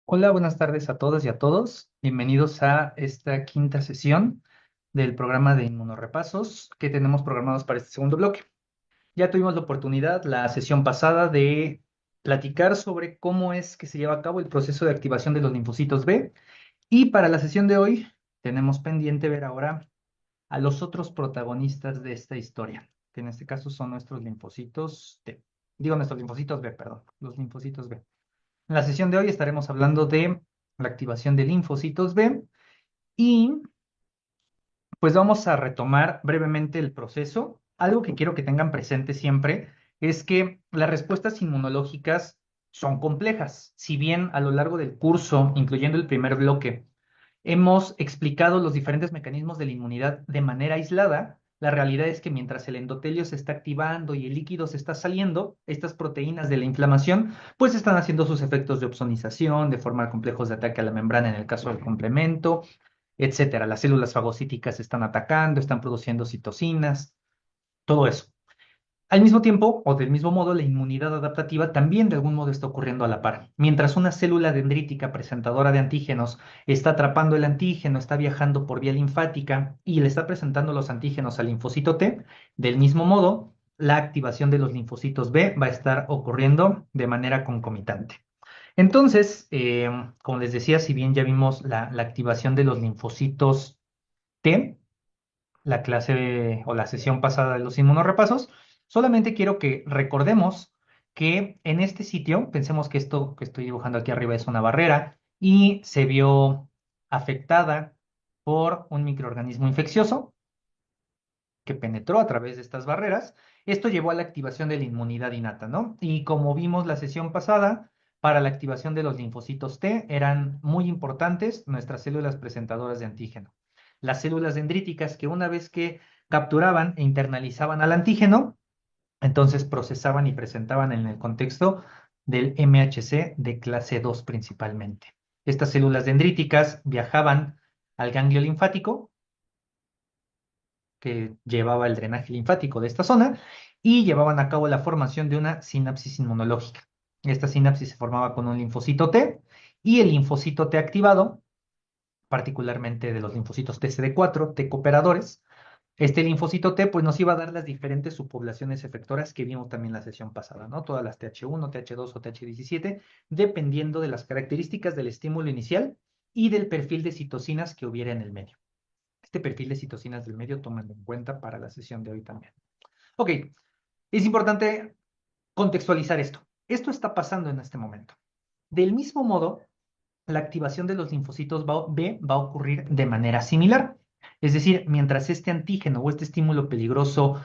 Hola, buenas tardes a todas y a todos. Bienvenidos a esta quinta sesión del programa de inmunorepasos que tenemos programados para este segundo bloque. Ya tuvimos la oportunidad la sesión pasada de platicar sobre cómo es que se lleva a cabo el proceso de activación de los linfocitos B y para la sesión de hoy tenemos pendiente ver ahora a los otros protagonistas de esta historia, que en este caso son nuestros linfocitos T. Digo nuestros linfocitos B, perdón, los linfocitos B. En la sesión de hoy estaremos hablando de la activación de linfocitos B y pues vamos a retomar brevemente el proceso. Algo que quiero que tengan presente siempre es que las respuestas inmunológicas son complejas. Si bien a lo largo del curso, incluyendo el primer bloque, hemos explicado los diferentes mecanismos de la inmunidad de manera aislada, la realidad es que mientras el endotelio se está activando y el líquido se está saliendo, estas proteínas de la inflamación pues están haciendo sus efectos de opsonización, de formar complejos de ataque a la membrana en el caso del complemento, etcétera. Las células fagocíticas están atacando, están produciendo citocinas, todo eso. Al mismo tiempo, o del mismo modo, la inmunidad adaptativa también de algún modo está ocurriendo a la par. Mientras una célula dendrítica presentadora de antígenos está atrapando el antígeno, está viajando por vía linfática y le está presentando los antígenos al linfocito T, del mismo modo, la activación de los linfocitos B va a estar ocurriendo de manera concomitante. Entonces, como les decía, si bien ya vimos la activación de los linfocitos T, la clase o la sesión pasada de los inmunorepasos, solamente quiero que recordemos que en este sitio, pensemos que esto que estoy dibujando aquí arriba es una barrera y se vio afectada por un microorganismo infeccioso que penetró a través de estas barreras. Esto llevó a la activación de la inmunidad innata, ¿no? Y como vimos la sesión pasada, para la activación de los linfocitos T eran muy importantes nuestras células presentadoras de antígeno. Las células dendríticas que una vez que capturaban e internalizaban al antígeno, entonces procesaban y presentaban en el contexto del MHC de clase 2 principalmente. Estas células dendríticas viajaban al ganglio linfático que llevaba el drenaje linfático de esta zona y llevaban a cabo la formación de una sinapsis inmunológica. Esta sinapsis se formaba con un linfocito T y el linfocito T activado, particularmente de los linfocitos TCD4, T cooperadores. Este linfocito T pues nos iba a dar las diferentes subpoblaciones efectoras que vimos también la sesión pasada, ¿no? Todas las TH1, TH2 o TH17, dependiendo de las características del estímulo inicial y del perfil de citocinas que hubiera en el medio. Este perfil de citocinas del medio, tómenlo en cuenta para la sesión de hoy también. Ok, es importante contextualizar esto. Esto está pasando en este momento. Del mismo modo, la activación de los linfocitos B va a ocurrir de manera similar. Es decir, mientras este antígeno o este estímulo peligroso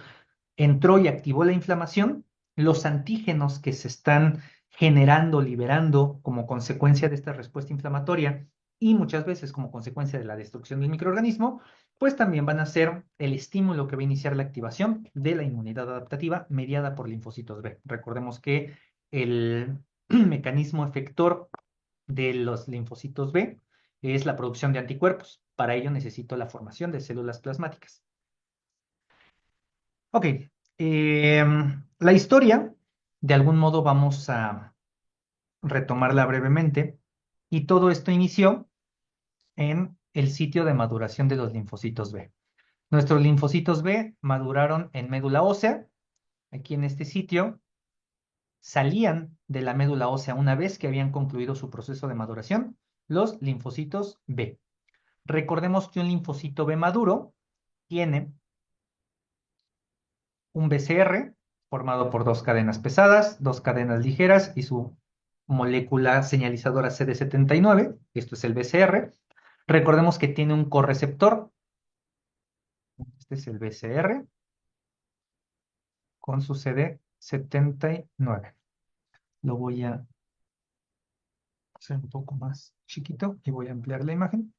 entró y activó la inflamación, los antígenos que se están generando, liberando como consecuencia de esta respuesta inflamatoria y muchas veces como consecuencia de la destrucción del microorganismo, pues también van a ser el estímulo que va a iniciar la activación de la inmunidad adaptativa mediada por linfocitos B. Recordemos que el mecanismo efector de los linfocitos B es la producción de anticuerpos. Para ello necesito la formación de células plasmáticas. Ok, la historia, de algún modo vamos a retomarla brevemente, y todo esto inició en el sitio de maduración de los linfocitos B. Nuestros linfocitos B maduraron en médula ósea, aquí en este sitio, salían de la médula ósea una vez que habían concluido su proceso de maduración, los linfocitos B. Recordemos que un linfocito B maduro tiene un BCR formado por dos cadenas pesadas, dos cadenas ligeras y su molécula señalizadora CD79. Esto es el BCR. Recordemos que tiene un correceptor. Este es el BCR con su CD79. Lo voy a hacer un poco más chiquito y voy a ampliar la imagen.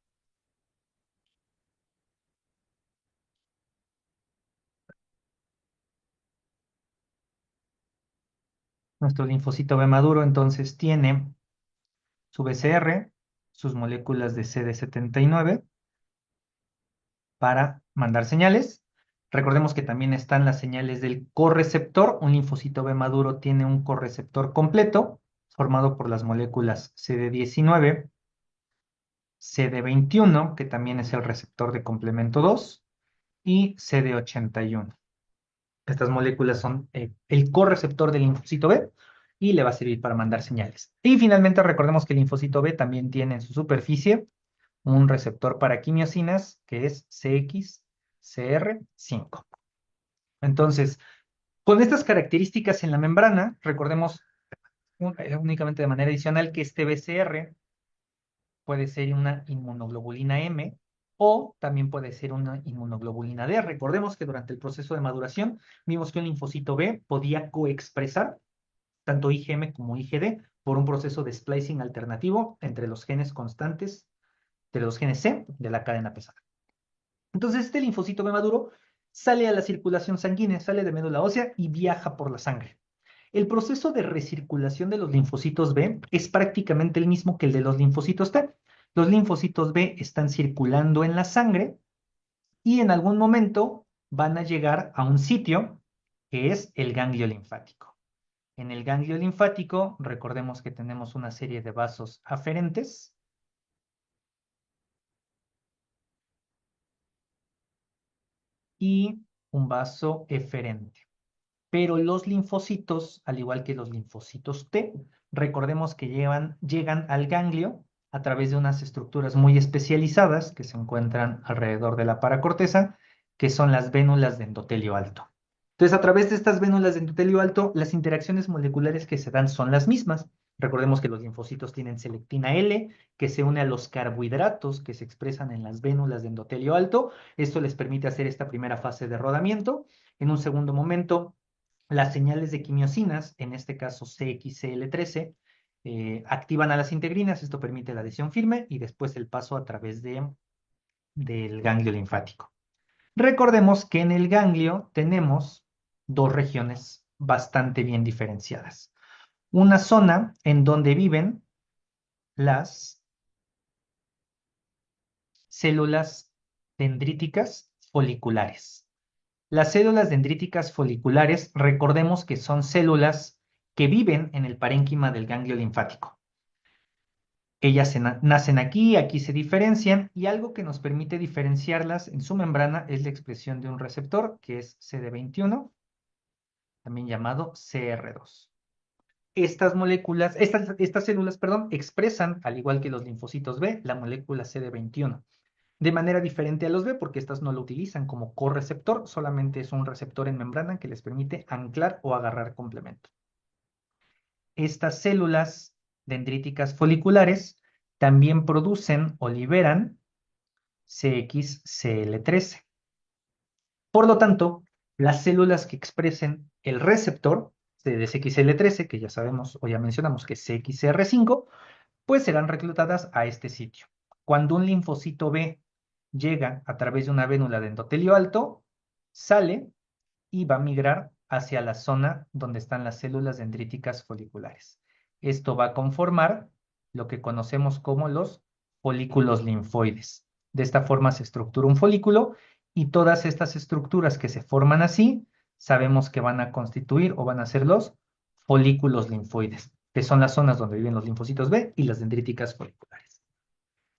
Nuestro linfocito B maduro entonces tiene su BCR, sus moléculas de CD79 para mandar señales. Recordemos que también están las señales del correceptor. Un linfocito B maduro tiene un correceptor completo. formado por las moléculas CD19, CD21, que también es el receptor de complemento 2, y CD81. Estas moléculas son el correceptor del linfocito B y le va a servir para mandar señales. Y finalmente recordemos que el linfocito B también tiene en su superficie un receptor para quimiosinas que es CXCR5. Entonces, con estas características en la membrana, recordemos únicamente de manera adicional que este BCR puede ser una inmunoglobulina M o también puede ser una inmunoglobulina D. Recordemos que durante el proceso de maduración vimos que un linfocito B podía coexpresar tanto IgM como IgD por un proceso de splicing alternativo entre los genes constantes de los genes C de la cadena pesada. Entonces este linfocito B maduro sale a la circulación sanguínea, sale de médula ósea y viaja por la sangre. El proceso de recirculación de los linfocitos B es prácticamente el mismo que el de los linfocitos T. Los linfocitos B están circulando en la sangre y en algún momento van a llegar a un sitio que es el ganglio linfático. En el ganglio linfático, recordemos que tenemos una serie de vasos aferentes y un vaso eferente. Pero los linfocitos, al igual que los linfocitos T, recordemos que llegan al ganglio a través de unas estructuras muy especializadas que se encuentran alrededor de la paracorteza, que son las vénulas de endotelio alto. Entonces, a través de estas vénulas de endotelio alto, las interacciones moleculares que se dan son las mismas. Recordemos que los linfocitos tienen selectina L, que se une a los carbohidratos que se expresan en las vénulas de endotelio alto. Esto les permite hacer esta primera fase de rodamiento. En un segundo momento, las señales de quimiosinas, en este caso CXCL13, activan a las integrinas, esto permite la adhesión firme y después el paso a través del ganglio linfático. Recordemos que en el ganglio tenemos dos regiones bastante bien diferenciadas. Una zona en donde viven las células dendríticas foliculares. Las células dendríticas foliculares, recordemos que son células que viven en el parénquima del ganglio linfático. Ellas nacen aquí, aquí se diferencian y algo que nos permite diferenciarlas en su membrana es la expresión de un receptor que es CD21, también llamado CR2. Estas células, perdón, expresan, al igual que los linfocitos B, la molécula CD21 de manera diferente a los B, porque estas no lo utilizan como correceptor, solamente es un receptor en membrana que les permite anclar o agarrar complemento. Estas células dendríticas foliculares también producen o liberan CXCL13. Por lo tanto, las células que expresen el receptor de CXCL13, que ya sabemos o ya mencionamos que es CXCR5, pues serán reclutadas a este sitio. Cuando un linfocito B llega a través de una vénula de endotelio alto, sale y va a migrar hacia la zona donde están las células dendríticas foliculares. Esto va a conformar lo que conocemos como los folículos linfoides. De esta forma se estructura un folículo y todas estas estructuras que se forman así, sabemos que van a constituir o van a ser los folículos linfoides, que son las zonas donde viven los linfocitos B y las dendríticas foliculares.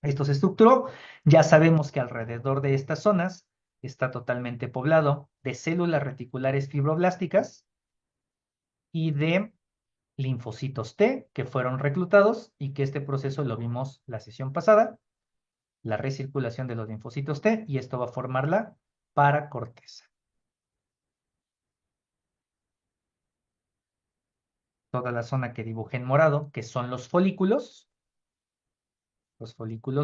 Esto se estructuró, ya sabemos que alrededor de estas zonas está totalmente poblado de células reticulares fibroblásticas y de linfocitos T que fueron reclutados y que este proceso lo vimos la sesión pasada, la recirculación de los linfocitos T y esto va a formar la paracorteza. Toda la zona que dibujé en morado, que son los folículos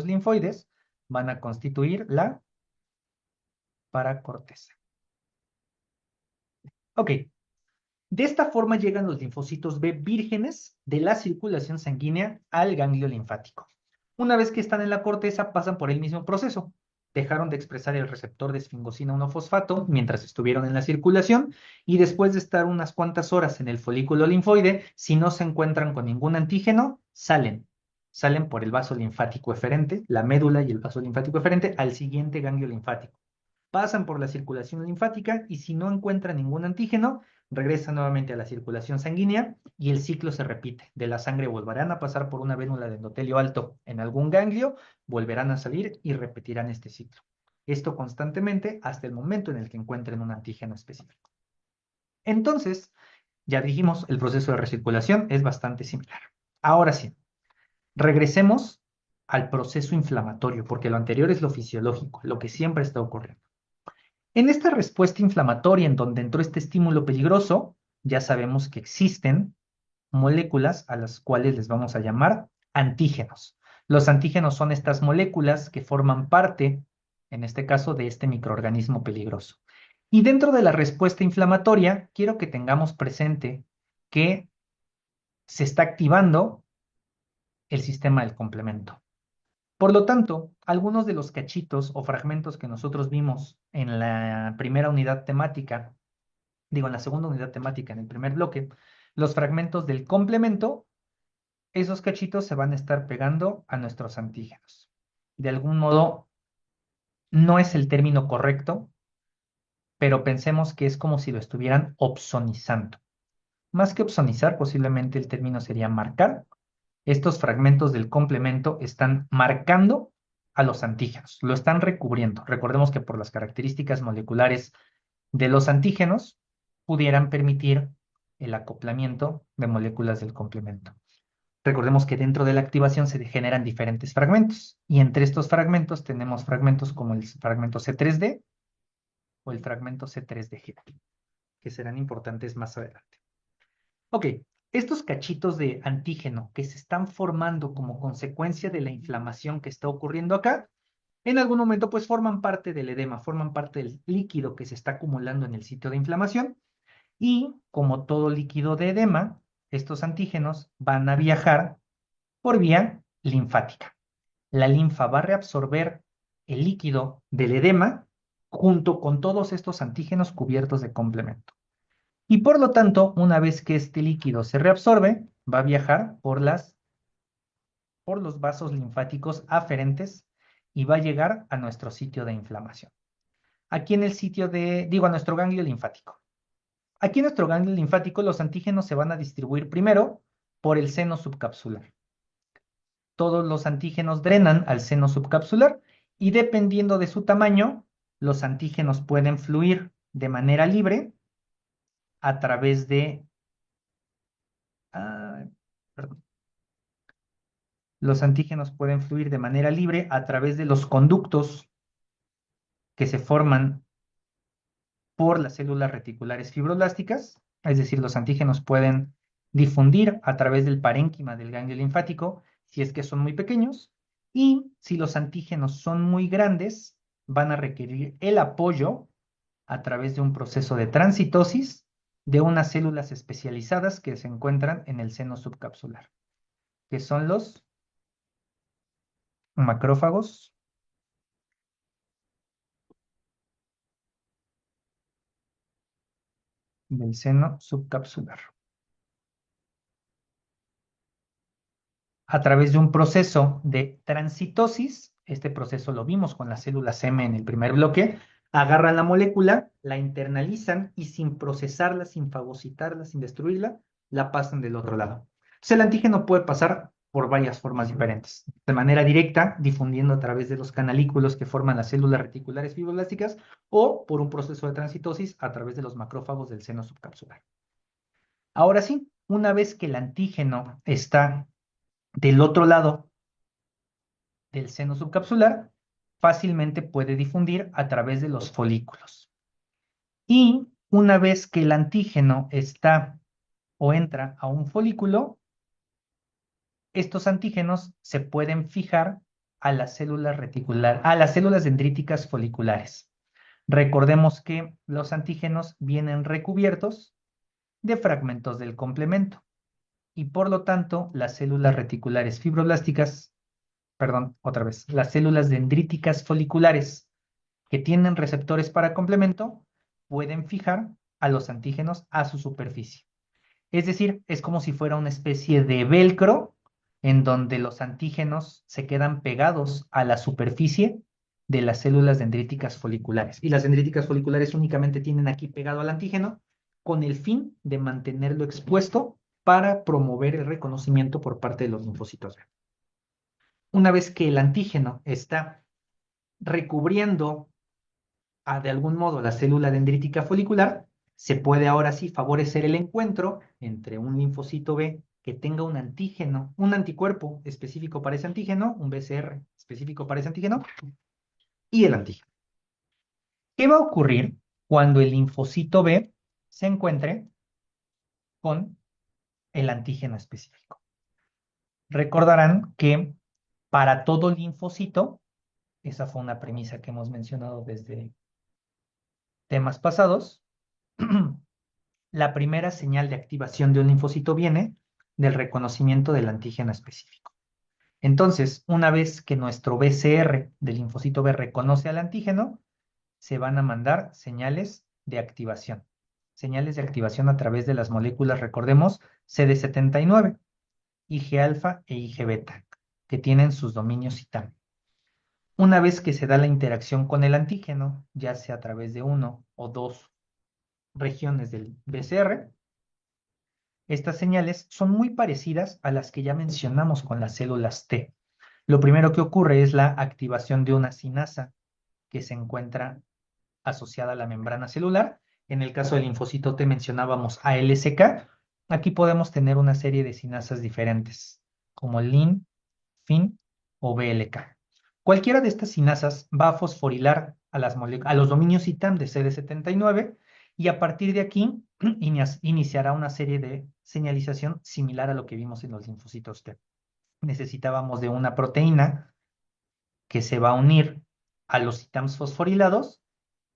linfoides, van a constituir la paracorteza. Ok, de esta forma llegan los linfocitos B vírgenes de la circulación sanguínea al ganglio linfático. Una vez que están en la corteza, pasan por el mismo proceso. Dejaron de expresar el receptor de esfingosina 1-fosfato mientras estuvieron en la circulación y después de estar unas cuantas horas en el folículo linfoide, si no se encuentran con ningún antígeno, salen. Salen por el vaso linfático eferente, la médula y el vaso linfático eferente al siguiente ganglio linfático. pasan por la circulación linfática y si no encuentran ningún antígeno, regresan nuevamente a la circulación sanguínea y el ciclo se repite. De la sangre volverán a pasar por una vénula de endotelio alto en algún ganglio, volverán a salir y repetirán este ciclo. Esto constantemente hasta el momento en el que encuentren un antígeno específico. Entonces, ya dijimos, el proceso de recirculación es bastante similar. Ahora sí, regresemos al proceso inflamatorio, porque lo anterior es lo fisiológico, lo que siempre está ocurriendo. En esta respuesta inflamatoria en donde entró este estímulo peligroso, ya sabemos que existen moléculas a las cuales les vamos a llamar antígenos. Los antígenos son estas moléculas que forman parte, en este caso, de este microorganismo peligroso. Y dentro de la respuesta inflamatoria, quiero que tengamos presente que se está activando el sistema del complemento. Por lo tanto, algunos de los cachitos o fragmentos que nosotros vimos en la primera unidad temática, en la segunda unidad temática, en el primer bloque, los fragmentos del complemento, esos cachitos se van a estar pegando a nuestros antígenos. De algún modo, no es el término correcto, pero pensemos que es como si lo estuvieran opsonizando. Más que opsonizar, posiblemente el término sería marcar. Estos fragmentos del complemento están marcando a los antígenos, lo están recubriendo. Recordemos que por las características moleculares de los antígenos pudieran permitir el acoplamiento de moléculas del complemento. Recordemos que dentro de la activación se generan diferentes fragmentos y entre estos fragmentos tenemos fragmentos como el fragmento C3D o el fragmento C3DG, que serán importantes más adelante. Ok, estos cachitos de antígeno que se están formando como consecuencia de la inflamación que está ocurriendo acá, en algún momento pues forman parte del edema, forman parte del líquido que se está acumulando en el sitio de inflamación y como todo líquido de edema, estos antígenos van a viajar por vía linfática. La linfa va a reabsorber el líquido del edema junto con todos estos antígenos cubiertos de complemento. Y por lo tanto, una vez que este líquido se reabsorbe, va a viajar por los vasos linfáticos aferentes y va a llegar a nuestro sitio de inflamación. Aquí en el sitio a nuestro ganglio linfático. Aquí en nuestro ganglio linfático los antígenos se van a distribuir primero por el seno subcapsular. Todos los antígenos drenan al seno subcapsular y dependiendo de su tamaño, los antígenos pueden fluir de manera libre a través de... perdón. Los antígenos pueden fluir de manera libre a través de los conductos que se forman por las células reticulares fibroblásticas, es decir, los antígenos pueden difundir a través del parénquima del ganglio linfático si es que son muy pequeños, y si los antígenos son muy grandes, van a requerir el apoyo a través de un proceso de transitosis de unas células especializadas que se encuentran en el seno subcapsular, que son los macrófagos del seno subcapsular. A través de un proceso de transitosis, este proceso lo vimos con las células M en el primer bloque, agarran la molécula, la internalizan y sin procesarla, sin fagocitarla, sin destruirla, la pasan del otro lado. Entonces el antígeno puede pasar por varias formas diferentes. De manera directa, difundiendo a través de los canalículos que forman las células reticulares fibroblásticas o por un proceso de transitosis a través de los macrófagos del seno subcapsular. Ahora sí, una vez que el antígeno está del otro lado del seno subcapsular, fácilmente puede difundir a través de los folículos. Y una vez que el antígeno está o entra a un folículo, estos antígenos se pueden fijar a las células a las células dendríticas foliculares. Recordemos que los antígenos vienen recubiertos de fragmentos del complemento y por lo tanto las células reticulares fibroblásticas, las células dendríticas foliculares que tienen receptores para complemento pueden fijar a los antígenos a su superficie. Es decir, es como si fuera una especie de velcro en donde los antígenos se quedan pegados a la superficie de las células dendríticas foliculares. Y las dendríticas foliculares únicamente tienen aquí pegado al antígeno con el fin de mantenerlo expuesto para promover el reconocimiento por parte de los linfocitos B. Una vez que el antígeno está recubriendo de algún modo la célula dendrítica folicular, se puede ahora sí favorecer el encuentro entre un linfocito B que tenga un antígeno, un anticuerpo específico para ese antígeno, un BCR específico para ese antígeno, y el antígeno. ¿Qué va a ocurrir cuando el linfocito B se encuentre con el antígeno específico? Recordarán que para todo linfocito, esa fue una premisa que hemos mencionado desde temas pasados, la primera señal de activación de un linfocito viene del reconocimiento del antígeno específico. Entonces, una vez que nuestro BCR del linfocito B reconoce al antígeno, se van a mandar señales de activación. Señales de activación a través de las moléculas, recordemos, CD79, Ig alfa e Ig beta, que tienen sus dominios CITAM. Una vez que se da la interacción con el antígeno, ya sea a través de uno o dos regiones del BCR, estas señales son muy parecidas a las que ya mencionamos con las células T. Lo primero que ocurre es la activación de una sinasa que se encuentra asociada a la membrana celular. En el caso del linfocito T mencionábamos ALSK. Aquí podemos tener una serie de sinasas diferentes, como LIN, FIN o BLK. Cualquiera de estas sinasas va a fosforilar a los dominios CITAM de CD79 y a partir de aquí iniciará una serie de señalización similar a lo que vimos en los linfocitos T. Necesitábamos de una proteína que se va a unir a los CITAMs fosforilados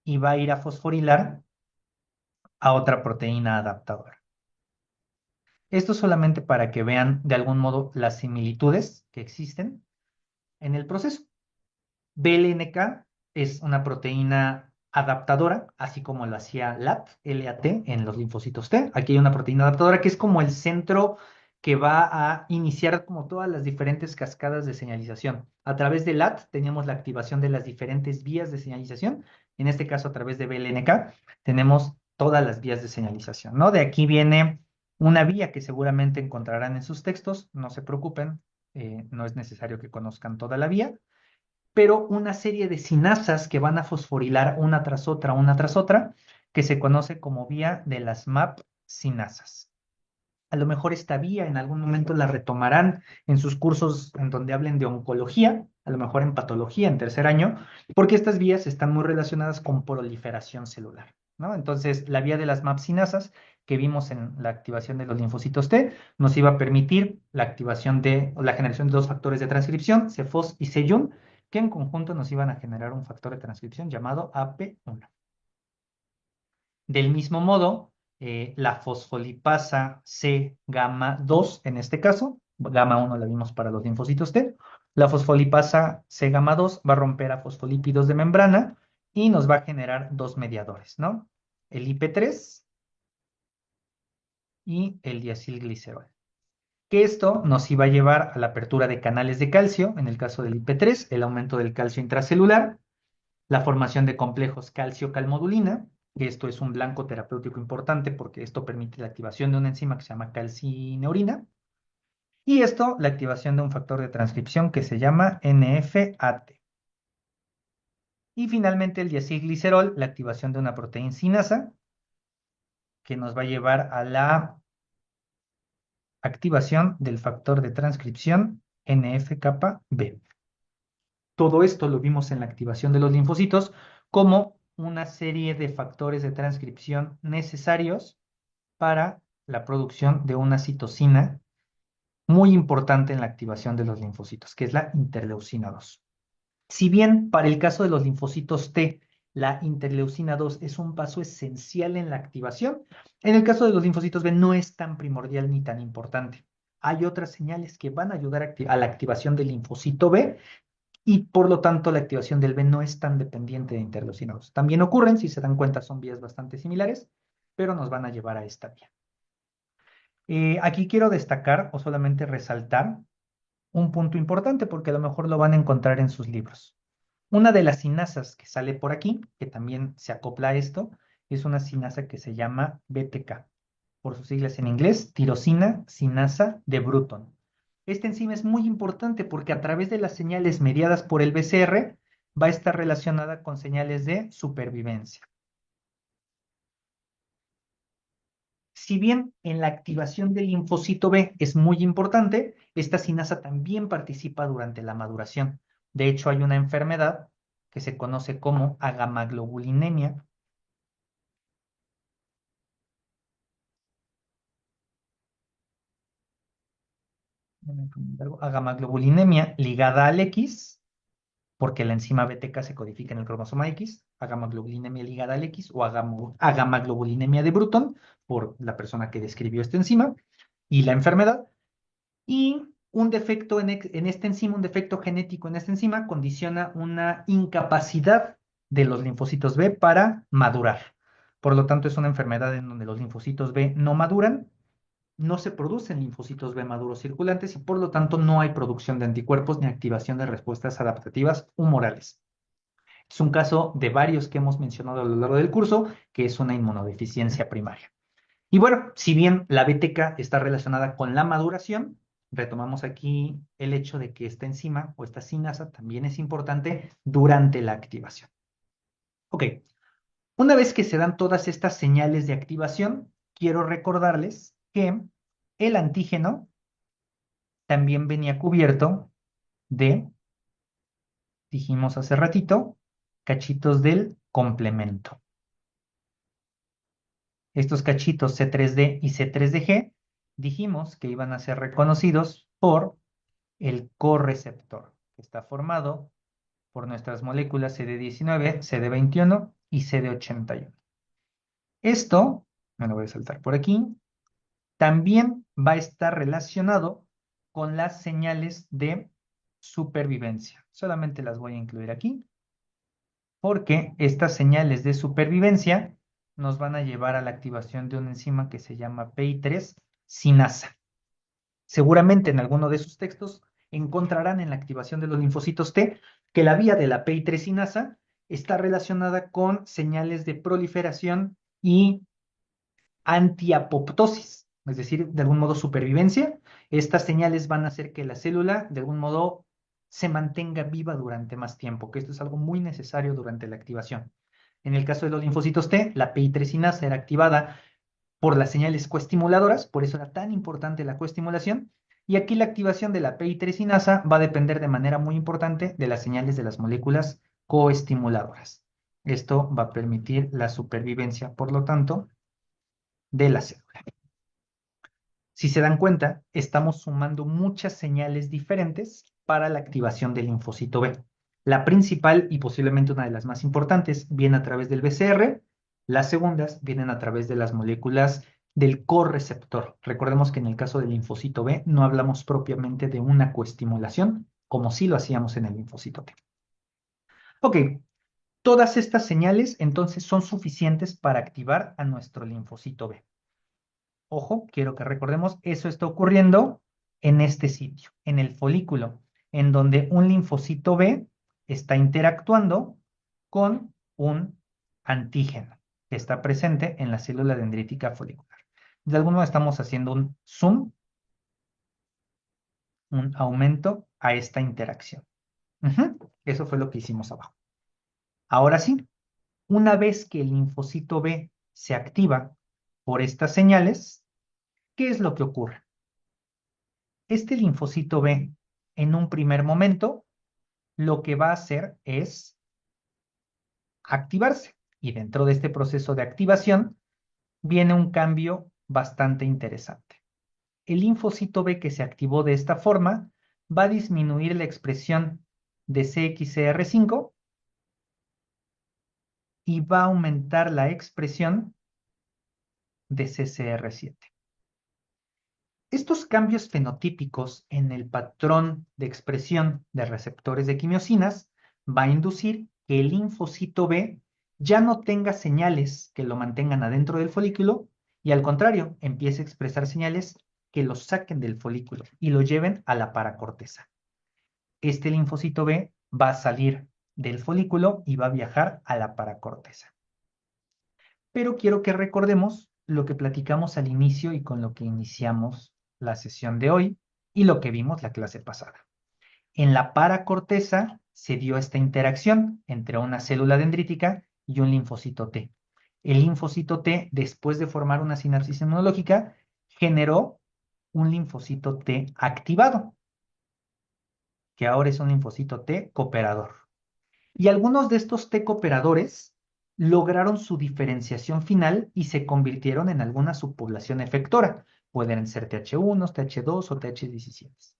y va a ir a fosforilar a otra proteína adaptadora. Esto solamente para que vean de algún modo las similitudes que existen en el proceso. BLNK es una proteína adaptadora, así como lo hacía LAT en los linfocitos T. Aquí hay una proteína adaptadora que es como el centro que va a iniciar como todas las diferentes cascadas de señalización. A través de LAT teníamos la activación de las diferentes vías de señalización. En este caso, a través de BLNK, tenemos todas las vías de señalización, ¿no? De aquí viene una vía que seguramente encontrarán en sus textos. No se preocupen, no es necesario que conozcan toda la vía, pero una serie de sinasas que van a fosforilar una tras otra, que se conoce como vía de las MAP sinasas. A lo mejor esta vía en algún momento la retomarán en sus cursos en donde hablen de oncología, a lo mejor en patología en tercer año, porque estas vías están muy relacionadas con proliferación celular, ¿no? Entonces, la vía de las MAP sinasas que vimos en la activación de los linfocitos T nos iba a permitir la activación o la generación de dos factores de transcripción, CFOS y CYUN, que en conjunto nos iban a generar un factor de transcripción llamado AP1. Del mismo modo, la fosfolipasa C gamma 2, en este caso, gamma 1 la vimos para los linfocitos T, la fosfolipasa C gamma 2 va a romper a fosfolípidos de membrana y nos va a generar dos mediadores, ¿no? El IP3 y el diacilglicerol. Que esto nos iba a llevar a la apertura de canales de calcio, en el caso del IP3, el aumento del calcio intracelular, la formación de complejos calcio-calmodulina, que esto es un blanco terapéutico importante porque esto permite la activación de una enzima que se llama calcineurina, y esto la activación de un factor de transcripción que se llama NFAT. Y finalmente el diacilglicerol, la activación de una proteína sinasa, que nos va a llevar a la activación del factor de transcripción NF-κB. Todo esto lo vimos en la activación de los linfocitos como una serie de factores de transcripción necesarios para la producción de una citosina muy importante en la activación de los linfocitos, que es la interleucina 2. Si bien para el caso de los linfocitos T, la interleucina 2 es un paso esencial en la activación, en el caso de los linfocitos B no es tan primordial ni tan importante. Hay otras señales que van a ayudar a la activación del linfocito B y por lo tanto la activación del B no es tan dependiente de interleucina 2. También ocurren, si se dan cuenta, son vías bastante similares, pero nos van a llevar a esta vía. Aquí quiero destacar o solamente resaltar un punto importante porque a lo mejor lo van a encontrar en sus libros. Una de las sinasas que sale por aquí, que también se acopla a esto, es una sinasa que se llama BTK, por sus siglas en inglés, tirosina sinasa de Bruton. Esta enzima es muy importante porque a través de las señales mediadas por el BCR va a estar relacionada con señales de supervivencia. Si bien en la activación del linfocito B es muy importante, esta sinasa también participa durante la maduración. De hecho, hay una enfermedad que se conoce como agamaglobulinemia. Agamaglobulinemia ligada al X, porque la enzima BTK se codifica en el cromosoma X, agamaglobulinemia ligada al X o agamaglobulinemia de Bruton, por la persona que describió esta enzima, y la enfermedad. Y un defecto en esta enzima, un defecto genético en esta enzima, condiciona una incapacidad de los linfocitos B para madurar. Por lo tanto, es una enfermedad en donde los linfocitos B no maduran, no se producen linfocitos B maduros circulantes y por lo tanto no hay producción de anticuerpos ni activación de respuestas adaptativas humorales. Es un caso de varios que hemos mencionado a lo largo del curso, que es una inmunodeficiencia primaria. Y bueno, si bien la BTK está relacionada con la maduración, retomamos aquí el hecho de que esta enzima o esta sinasa también es importante durante la activación. Ok, una vez que se dan todas estas señales de activación, quiero recordarles que el antígeno también venía cubierto de, dijimos hace ratito, cachitos del complemento. Estos cachitos C3D y C3DG dijimos que iban a ser reconocidos por el correceptor, que está formado por nuestras moléculas CD19, CD21 y CD81. Esto, me lo voy a saltar por aquí, también va a estar relacionado con las señales de supervivencia. Solamente las voy a incluir aquí, porque estas señales de supervivencia nos van a llevar a la activación de una enzima que se llama PI3 sinasa. Seguramente en alguno de sus textos encontrarán en la activación de los linfocitos T que la vía de la PI3 sinasa está relacionada con señales de proliferación y antiapoptosis, es decir, de algún modo supervivencia. Estas señales van a hacer que la célula de algún modo se mantenga viva durante más tiempo, que esto es algo muy necesario durante la activación. En el caso de los linfocitos T, la PI3 sinasa era activada por las señales coestimuladoras, por eso era tan importante la coestimulación. Y aquí la activación de la PI3 sinasa va a depender de manera muy importante de las señales de las moléculas coestimuladoras. Esto va a permitir la supervivencia, por lo tanto, de la célula. Si se dan cuenta, estamos sumando muchas señales diferentes para la activación del linfocito B. La principal y posiblemente una de las más importantes viene a través del BCR, las segundas vienen a través de las moléculas del correceptor. Recordemos que en el caso del linfocito B no hablamos propiamente de una coestimulación, como sí lo hacíamos en el linfocito T. Ok, todas estas señales entonces son suficientes para activar a nuestro linfocito B. Ojo, quiero que recordemos, eso está ocurriendo en este sitio, en el folículo, en donde un linfocito B está interactuando con un antígeno que está presente en la célula dendrítica folicular. De algún modo estamos haciendo un zoom, un aumento a esta interacción. Eso fue lo que hicimos abajo. Ahora sí, una vez que el linfocito B se activa por estas señales, ¿qué es lo que ocurre? Este linfocito B, en un primer momento, lo que va a hacer es activarse. Y dentro de este proceso de activación viene un cambio bastante interesante. El linfocito B que se activó de esta forma va a disminuir la expresión de CXCR5 y va a aumentar la expresión de CCR7. Estos cambios fenotípicos en el patrón de expresión de receptores de quimiosinas va a inducir que el linfocito B ya no tenga señales que lo mantengan adentro del folículo y al contrario, empiece a expresar señales que lo saquen del folículo y lo lleven a la paracorteza. Este linfocito B va a salir del folículo y va a viajar a la paracorteza. Pero quiero que recordemos lo que platicamos al inicio y con lo que iniciamos la sesión de hoy y lo que vimos la clase pasada. En la paracorteza se dio esta interacción entre una célula dendrítica y un linfocito T. El linfocito T, después de formar una sinapsis inmunológica, generó un linfocito T activado, que ahora es un linfocito T cooperador. Y algunos de estos T cooperadores lograron su diferenciación final y se convirtieron en alguna subpoblación efectora. Pueden ser TH1, TH2 o TH17.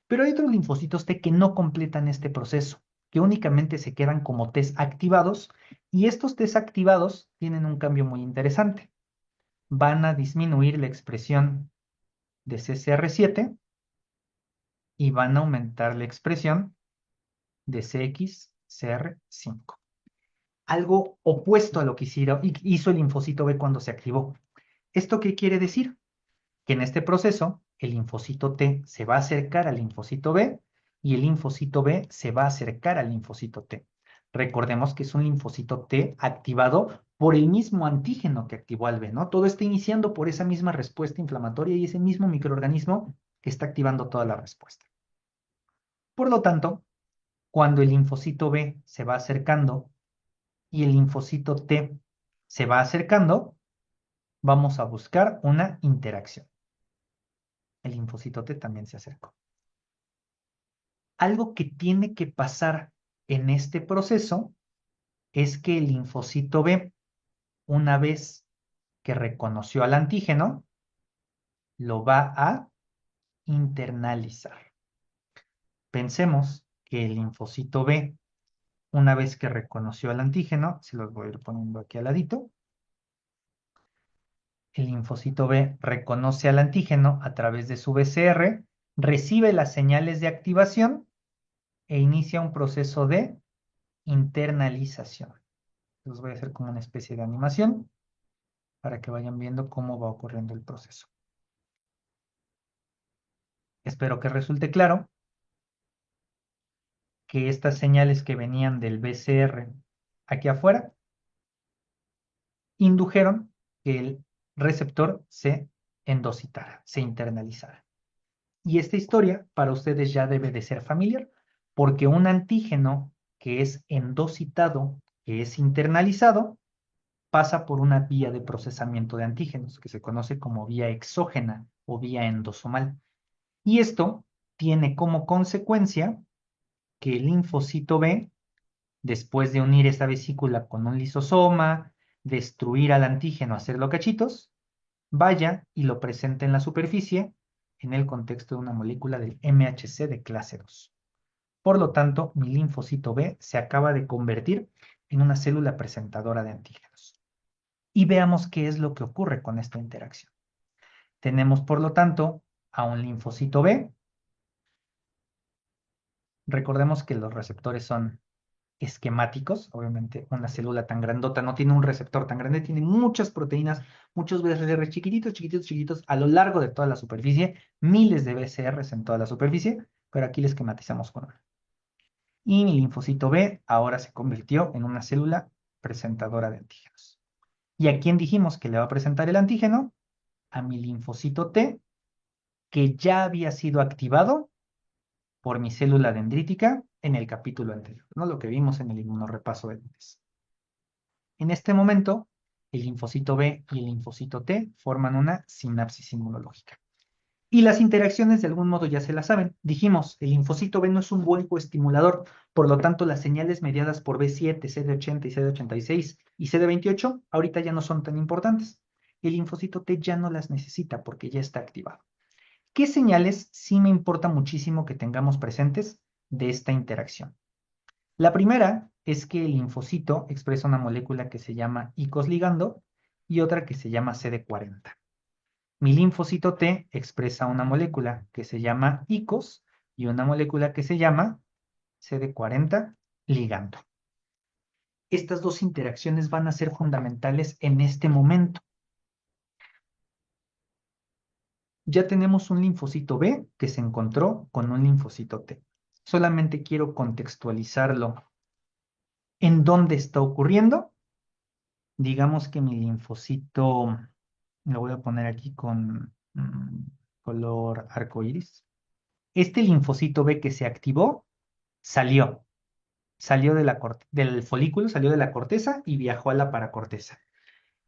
Pero hay otros linfocitos T que no completan este proceso, que únicamente se quedan como Ts activados, y estos Ts activados tienen un cambio muy interesante. Van a disminuir la expresión de CCR7 y van a aumentar la expresión de CXCR5. Algo opuesto a lo que hizo el linfocito B cuando se activó. ¿Esto qué quiere decir? Que en este proceso el linfocito T se va a acercar al linfocito B y el linfocito B se va a acercar al linfocito T. Recordemos que es un linfocito T activado por el mismo antígeno que activó al B, ¿no? Todo está iniciando por esa misma respuesta inflamatoria y ese mismo microorganismo que está activando toda la respuesta. Por lo tanto, cuando el linfocito B se va acercando y el linfocito T se va acercando, vamos a buscar una interacción. El linfocito T también se acercó. Algo que tiene que pasar en este proceso es que el linfocito B, una vez que reconoció al antígeno, lo va a internalizar. Pensemos que el linfocito B, una vez que reconoció al antígeno, se los voy a ir poniendo aquí al ladito, el linfocito B reconoce al antígeno a través de su BCR, recibe las señales de activación e inicia un proceso de internalización. Los voy a hacer como una especie de animación para que vayan viendo cómo va ocurriendo el proceso. Espero que resulte claro que estas señales que venían del BCR aquí afuera indujeron que el receptor se endocitara, se internalizara. Y esta historia para ustedes ya debe de ser familiar, porque un antígeno que es endocitado, que es internalizado, pasa por una vía de procesamiento de antígenos, que se conoce como vía exógena o vía endosomal. Y esto tiene como consecuencia que el linfocito B, después de unir esta vesícula con un lisosoma, destruir al antígeno, hacerlo cachitos, vaya y lo presente en la superficie en el contexto de una molécula del MHC de clase 2. Por lo tanto, mi linfocito B se acaba de convertir en una célula presentadora de antígenos. Y veamos qué es lo que ocurre con esta interacción. Tenemos, por lo tanto, a un linfocito B. Recordemos que los receptores son esquemáticos. Obviamente, una célula tan grandota no tiene un receptor tan grande, tiene muchas proteínas, muchos BCR chiquititos, chiquititos, chiquititos a lo largo de toda la superficie, miles de BCRs en toda la superficie, pero aquí le esquematizamos con uno. Y mi linfocito B ahora se convirtió en una célula presentadora de antígenos. ¿Y a quién dijimos que le va a presentar el antígeno? A mi linfocito T, que ya había sido activado por mi célula dendrítica en el capítulo anterior, ¿no? Lo que vimos en el inmunorepaso de lunes. En este momento, el linfocito B y el linfocito T forman una sinapsis inmunológica. Y las interacciones de algún modo ya se las saben. Dijimos, el linfocito B no es un buen coestimulador, por lo tanto las señales mediadas por B7, CD80 y CD86 y CD28 ahorita ya no son tan importantes. El linfocito T ya no las necesita porque ya está activado. ¿Qué señales sí me importa muchísimo que tengamos presentes de esta interacción? La primera es que el linfocito expresa una molécula que se llama ICOS ligando y otra que se llama CD40. Mi linfocito T expresa una molécula que se llama ICOS y una molécula que se llama CD40 ligando. Estas dos interacciones van a ser fundamentales en este momento. Ya tenemos un linfocito B que se encontró con un linfocito T. Solamente quiero contextualizarlo ¿En dónde está ocurriendo? Digamos que mi linfocito, lo voy a poner aquí con color arcoíris. Este linfocito B que se activó, salió de del folículo, salió de la corteza y viajó a la paracorteza.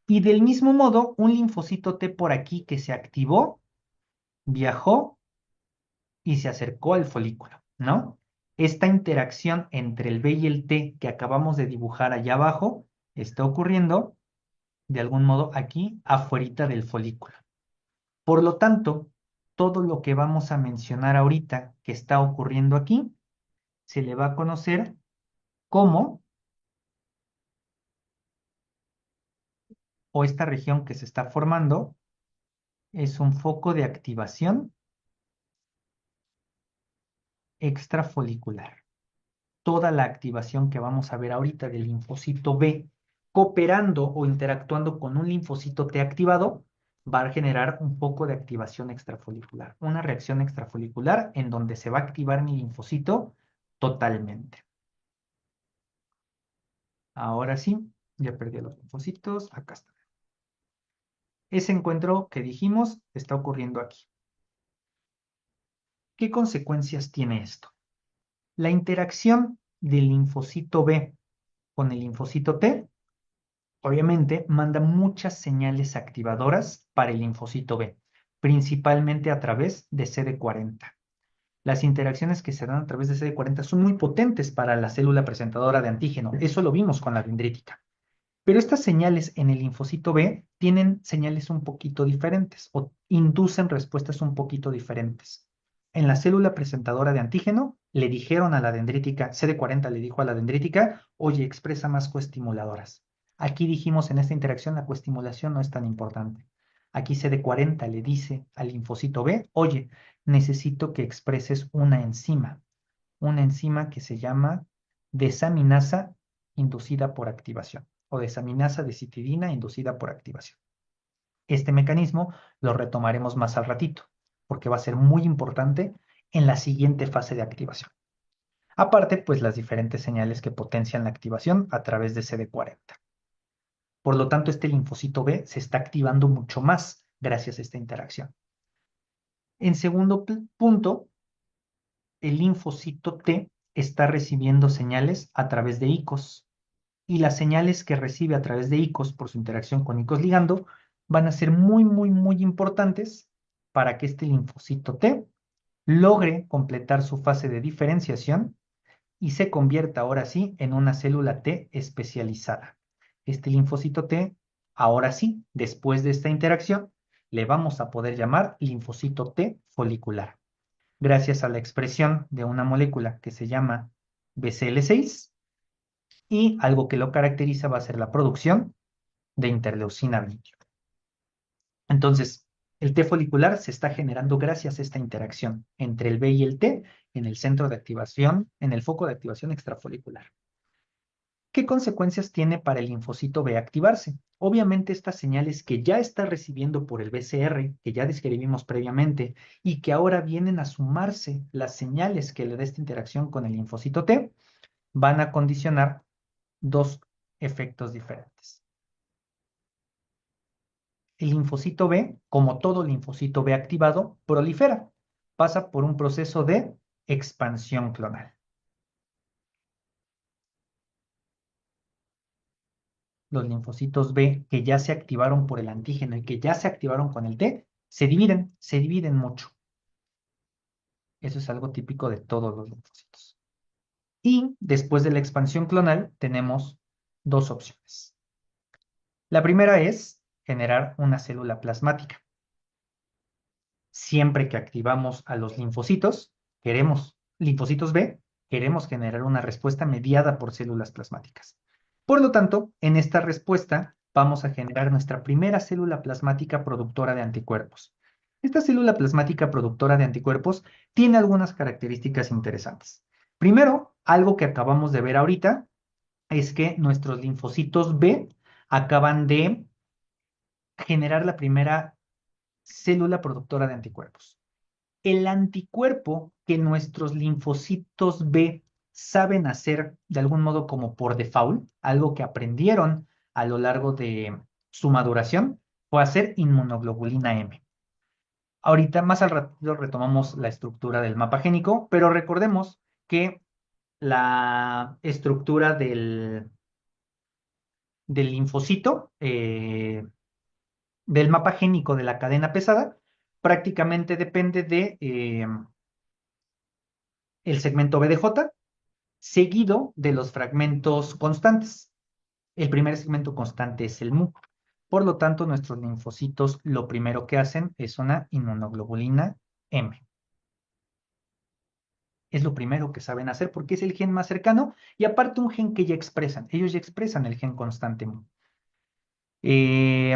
Y del mismo modo, un linfocito T por aquí que se activó, viajó y se acercó al folículo, ¿no? Esta interacción entre el B y el T que acabamos de dibujar allá abajo está ocurriendo de algún modo aquí afuerita del folículo. Por lo tanto, todo lo que vamos a mencionar ahorita que está ocurriendo aquí se le va a conocer como, o esta región que se está formando, es un foco de activación extrafolicular. Toda la activación que vamos a ver ahorita del linfocito B cooperando o interactuando con un linfocito T activado va a generar un foco de activación extrafolicular, una reacción extrafolicular en donde se va a activar mi linfocito totalmente. Ahora sí, ya perdí los linfocitos, acá está. Ese encuentro que dijimos está ocurriendo aquí. ¿Qué consecuencias tiene esto? La interacción del linfocito B con el linfocito T obviamente manda muchas señales activadoras para el linfocito B, principalmente a través de CD40. Las interacciones que se dan a través de CD40 son muy potentes para la célula presentadora de antígeno. Eso lo vimos con la dendrítica. Pero estas señales en el linfocito B tienen señales un poquito diferentes o inducen respuestas un poquito diferentes. En la célula presentadora de antígeno le dijeron a la dendrítica, CD40 le dijo a la dendrítica, oye, expresa más coestimuladoras. Aquí dijimos en esta interacción la coestimulación no es tan importante. Aquí CD40 le dice al linfocito B, oye, necesito que expreses una enzima que se llama desaminasa inducida por activación o desaminasa de citidina inducida por activación. Este mecanismo lo retomaremos más al ratito, porque va a ser muy importante en la siguiente fase de activación. Aparte, pues las diferentes señales que potencian la activación a través de CD40. Por lo tanto, este linfocito B se está activando mucho más gracias a esta interacción. En segundo punto, el linfocito T está recibiendo señales a través de ICOS. Y las señales que recibe a través de ICOS por su interacción con ICOS ligando van a ser muy, muy, muy importantes para que este linfocito T logre completar su fase de diferenciación y se convierta ahora sí en una célula T especializada. Este linfocito T, ahora sí, después de esta interacción, le vamos a poder llamar linfocito T folicular, gracias a la expresión de una molécula que se llama BCL6 y algo que lo caracteriza va a ser la producción de interleucina 21. Entonces, el T folicular se está generando gracias a esta interacción entre el B y el T en el centro de activación, en el foco de activación extrafolicular. ¿Qué consecuencias tiene para el linfocito B activarse? Obviamente estas señales que ya está recibiendo por el BCR, que ya describimos previamente, y que ahora vienen a sumarse las señales que le da esta interacción con el linfocito T, van a condicionar dos efectos diferentes. El linfocito B, como todo linfocito B activado, prolifera, pasa por un proceso de expansión clonal. Los linfocitos B que ya se activaron por el antígeno y que ya se activaron con el T, se dividen mucho. Eso es algo típico de todos los linfocitos. Y después de la expansión clonal tenemos dos opciones. La primera es generar una célula plasmática. Siempre que activamos a los linfocitos B, queremos generar una respuesta mediada por células plasmáticas. Por lo tanto, en esta respuesta vamos a generar nuestra primera célula plasmática productora de anticuerpos. Esta célula plasmática productora de anticuerpos tiene algunas características interesantes. Primero, algo que acabamos de ver ahorita es que nuestros linfocitos B acaban de generar la primera célula productora de anticuerpos. El anticuerpo que nuestros linfocitos B saben hacer de algún modo como por default, algo que aprendieron a lo largo de su maduración, fue hacer inmunoglobulina M. Ahorita más al ratito retomamos la estructura del mapa génico, pero recordemos que la estructura del linfocito, del mapa génico de la cadena pesada, prácticamente depende de el segmento BDJ, seguido de los fragmentos constantes. El primer segmento constante es el Mu. Por lo tanto, nuestros linfocitos lo primero que hacen es una inmunoglobulina M. Es lo primero que saben hacer porque es el gen más cercano y aparte un gen que ya expresan. Ellos ya expresan el gen constante Mu. Eh,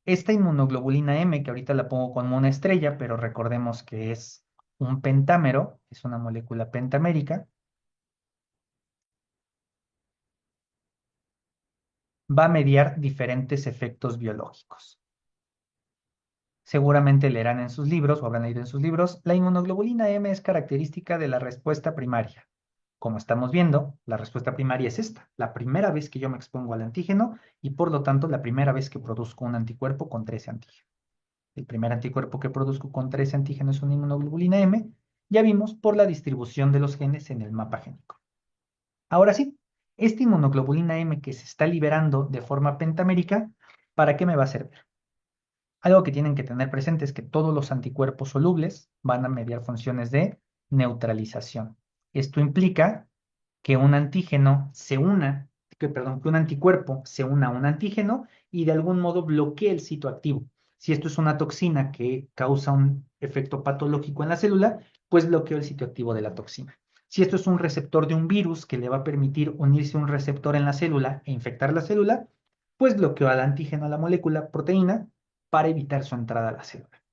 Esta inmunoglobulina M, que ahorita la pongo como una estrella, pero recordemos que es un pentámero, es una molécula pentamérica, va a mediar diferentes efectos biológicos. Seguramente leerán en sus libros o habrán leído en sus libros, la inmunoglobulina M es característica de la respuesta primaria. Como estamos viendo, la respuesta primaria es esta, la primera vez que yo me expongo al antígeno y por lo tanto la primera vez que produzco un anticuerpo contra ese antígeno. El primer anticuerpo que produzco contra ese antígeno es una inmunoglobulina M, ya vimos por la distribución de los genes en el mapa génico. Ahora sí, esta inmunoglobulina M que se está liberando de forma pentamérica, ¿para qué me va a servir? Algo que tienen que tener presente es que todos los anticuerpos solubles van a mediar funciones de neutralización. Esto implica que un antígeno se una, que un anticuerpo se una a un antígeno y de algún modo bloquee el sitio activo. Si esto es una toxina que causa un efecto patológico en la célula, pues bloqueo el sitio activo de la toxina. Si esto es un receptor de un virus que le va a permitir unirse a un receptor en la célula e infectar la célula, pues bloqueo al antígeno, a la molécula proteína, para evitar su entrada a la célula.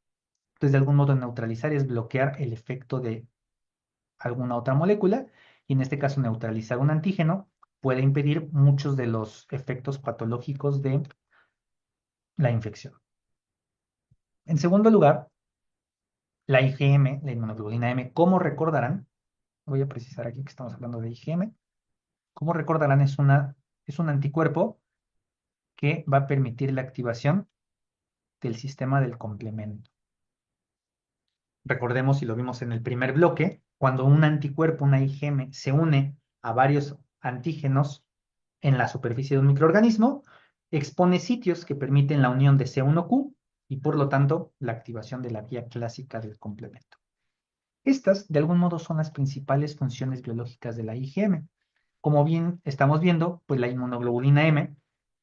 Entonces, de algún modo, neutralizar es bloquear el efecto de alguna otra molécula y en este caso neutralizar un antígeno puede impedir muchos de los efectos patológicos de la infección. En segundo lugar, la IgM, la inmunoglobulina M, como recordarán, voy a precisar aquí que estamos hablando de IgM, como recordarán es un anticuerpo que va a permitir la activación del sistema del complemento. Recordemos, y lo vimos en el primer bloque, cuando un anticuerpo, una IgM, se une a varios antígenos en la superficie de un microorganismo, expone sitios que permiten la unión de C1Q y por lo tanto la activación de la vía clásica del complemento. Estas, de algún modo, son las principales funciones biológicas de la IgM. Como bien estamos viendo, pues la inmunoglobulina M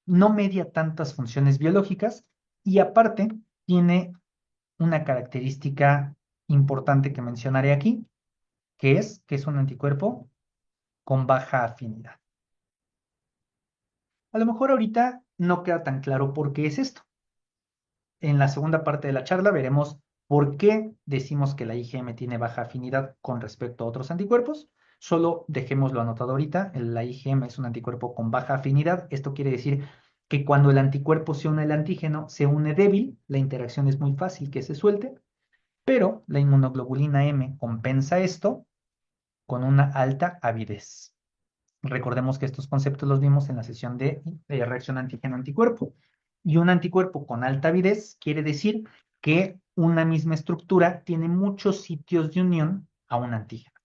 no media tantas funciones biológicas y aparte tiene una característica importante que mencionaré aquí, que es un anticuerpo con baja afinidad. A lo mejor ahorita no queda tan claro por qué es esto. En la segunda parte de la charla veremos por qué decimos que la IgM tiene baja afinidad con respecto a otros anticuerpos. Solo dejémoslo anotado ahorita. La IgM es un anticuerpo con baja afinidad. Esto quiere decir que cuando el anticuerpo se une al antígeno, se une débil, la interacción es muy fácil que se suelte, pero la inmunoglobulina M compensa esto con una alta avidez. Recordemos que estos conceptos los vimos en la sesión de reacción antígeno-anticuerpo. Y un anticuerpo con alta avidez quiere decir que una misma estructura tiene muchos sitios de unión a un antígeno.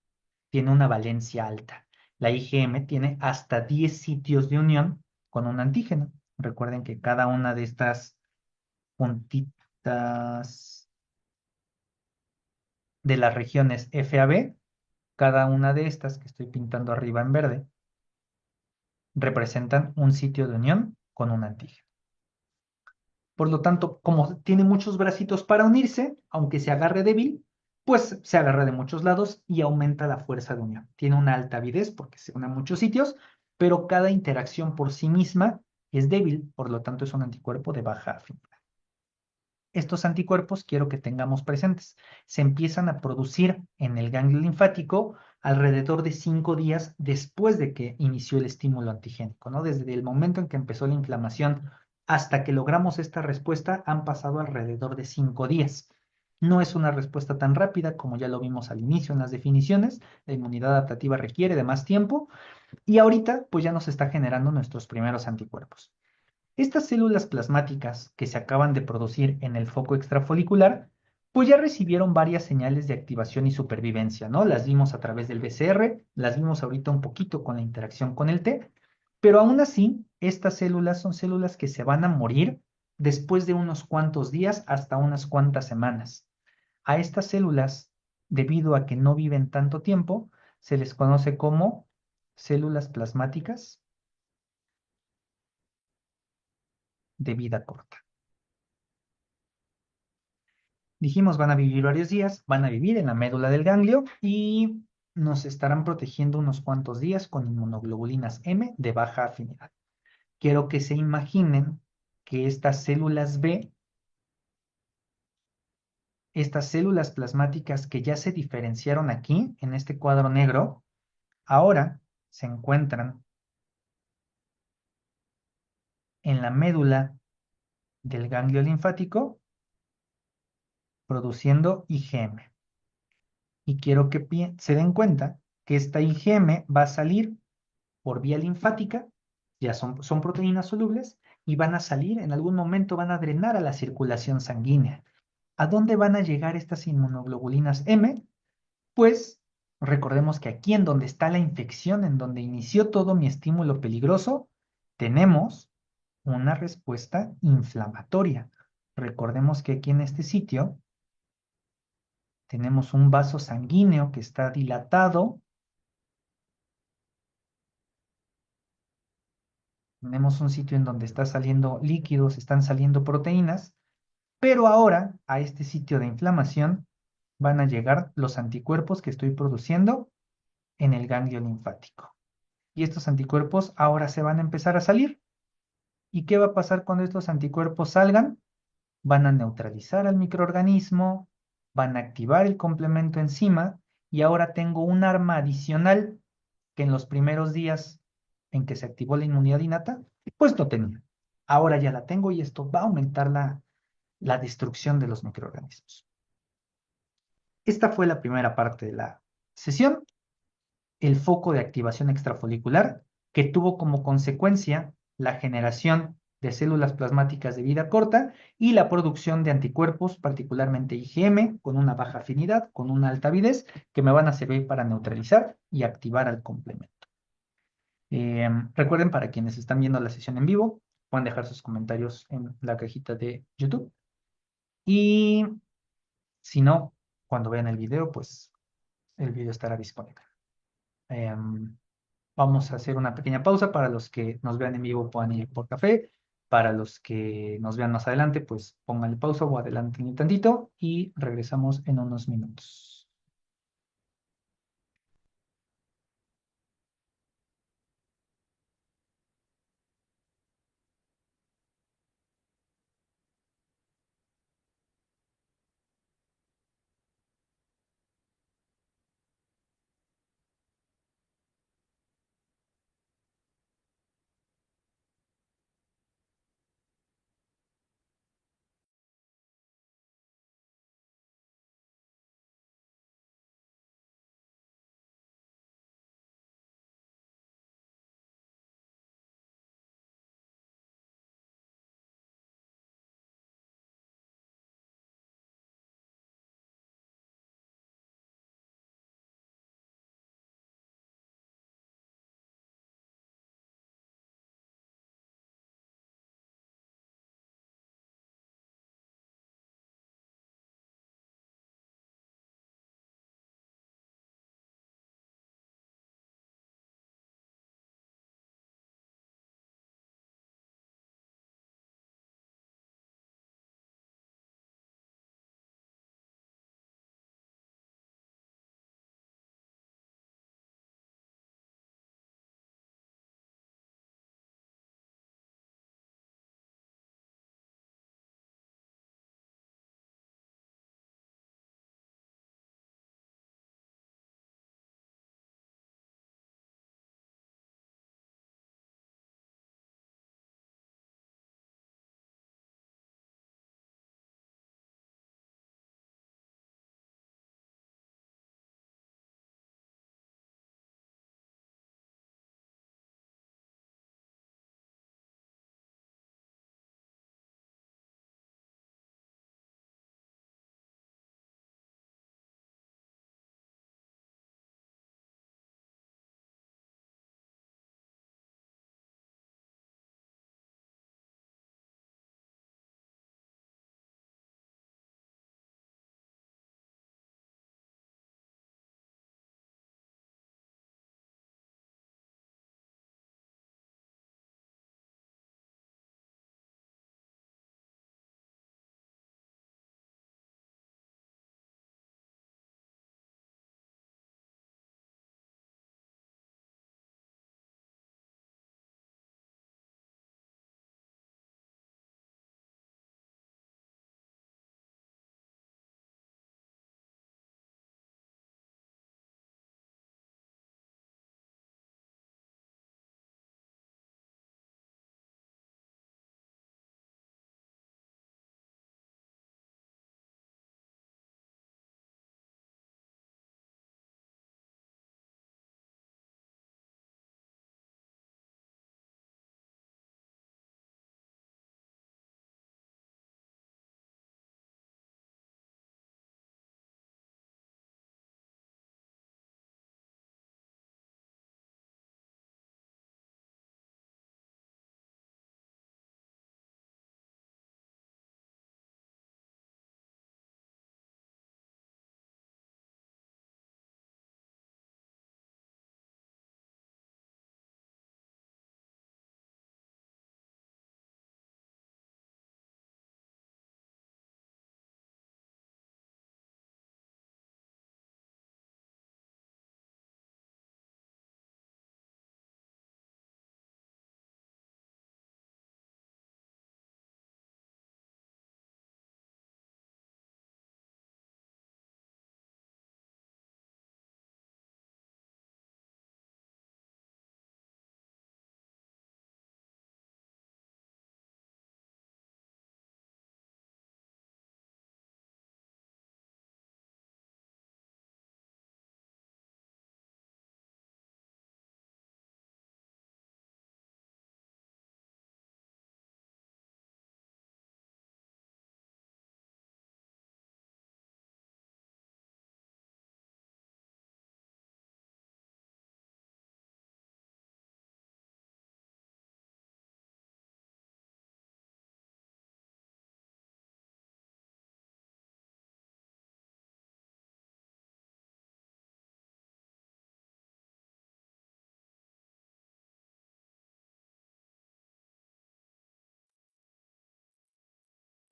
Tiene una valencia alta. La IgM tiene hasta 10 sitios de unión con un antígeno. Recuerden que cada una de estas puntitas de las regiones F a B, cada una de estas que estoy pintando arriba en verde, representan un sitio de unión con un antígeno. Por lo tanto, como tiene muchos bracitos para unirse, aunque se agarre débil, pues se agarra de muchos lados y aumenta la fuerza de unión. Tiene una alta avidez porque se une a muchos sitios, pero cada interacción por sí misma es débil, por lo tanto es un anticuerpo de baja afinidad. Estos anticuerpos quiero que tengamos presentes. Se empiezan a producir en el ganglio linfático alrededor de 5 días después de que inició el estímulo antigénico, ¿no? Desde el momento en que empezó la inflamación hasta que logramos esta respuesta han pasado alrededor de 5 días. No es una respuesta tan rápida como ya lo vimos al inicio en las definiciones. La inmunidad adaptativa requiere de más tiempo y ahorita pues ya nos está generando nuestros primeros anticuerpos. Estas células plasmáticas que se acaban de producir en el foco extrafolicular, pues ya recibieron varias señales de activación y supervivencia, ¿no? Las vimos a través del BCR, las vimos ahorita un poquito con la interacción con el T, pero aún así, estas células son células que se van a morir después de unos cuantos días hasta unas cuantas semanas. A estas células, debido a que no viven tanto tiempo, se les conoce como células plasmáticas de vida corta. Dijimos, van a vivir varios días, van a vivir en la médula del ganglio y nos estarán protegiendo unos cuantos días con inmunoglobulinas M de baja afinidad. Quiero que se imaginen que estas células B, estas células plasmáticas que ya se diferenciaron aquí en este cuadro negro, ahora se encuentran en la médula del ganglio linfático produciendo IgM. Y quiero que se den cuenta que esta IgM va a salir por vía linfática, ya son proteínas solubles, y van a salir, en algún momento van a drenar a la circulación sanguínea. ¿A dónde van a llegar estas inmunoglobulinas M? Pues recordemos que aquí en donde está la infección, en donde inició todo mi estímulo peligroso, tenemos una respuesta inflamatoria. Recordemos que aquí en este sitio tenemos un vaso sanguíneo que está dilatado, tenemos un sitio en donde está saliendo líquidos, están saliendo proteínas, pero ahora a este sitio de inflamación van a llegar los anticuerpos que estoy produciendo en el ganglio linfático. Y estos anticuerpos ahora se van a empezar a salir. ¿Y qué va a pasar cuando estos anticuerpos salgan? Van a neutralizar al microorganismo, van a activar el complemento enzima y ahora tengo un arma adicional que en los primeros días en que se activó la inmunidad innata, pues no tenía. Ahora ya la tengo y esto va a aumentar la destrucción de los microorganismos. Esta fue la primera parte de la sesión, el foco de activación extrafolicular, que tuvo como consecuencia la generación de células plasmáticas de vida corta y la producción de anticuerpos, particularmente IgM, con una baja afinidad, con una alta avidez, que me van a servir para neutralizar y activar al complemento. Recuerden, para quienes están viendo la sesión en vivo, pueden dejar sus comentarios en la cajita de YouTube. Y si no, cuando vean el video, pues el video estará disponible. Em, Vamos a hacer una pequeña pausa para los que nos vean en vivo puedan ir por café. Para los que nos vean más adelante, pues pónganle pausa o adelanten un tantito y regresamos en unos minutos.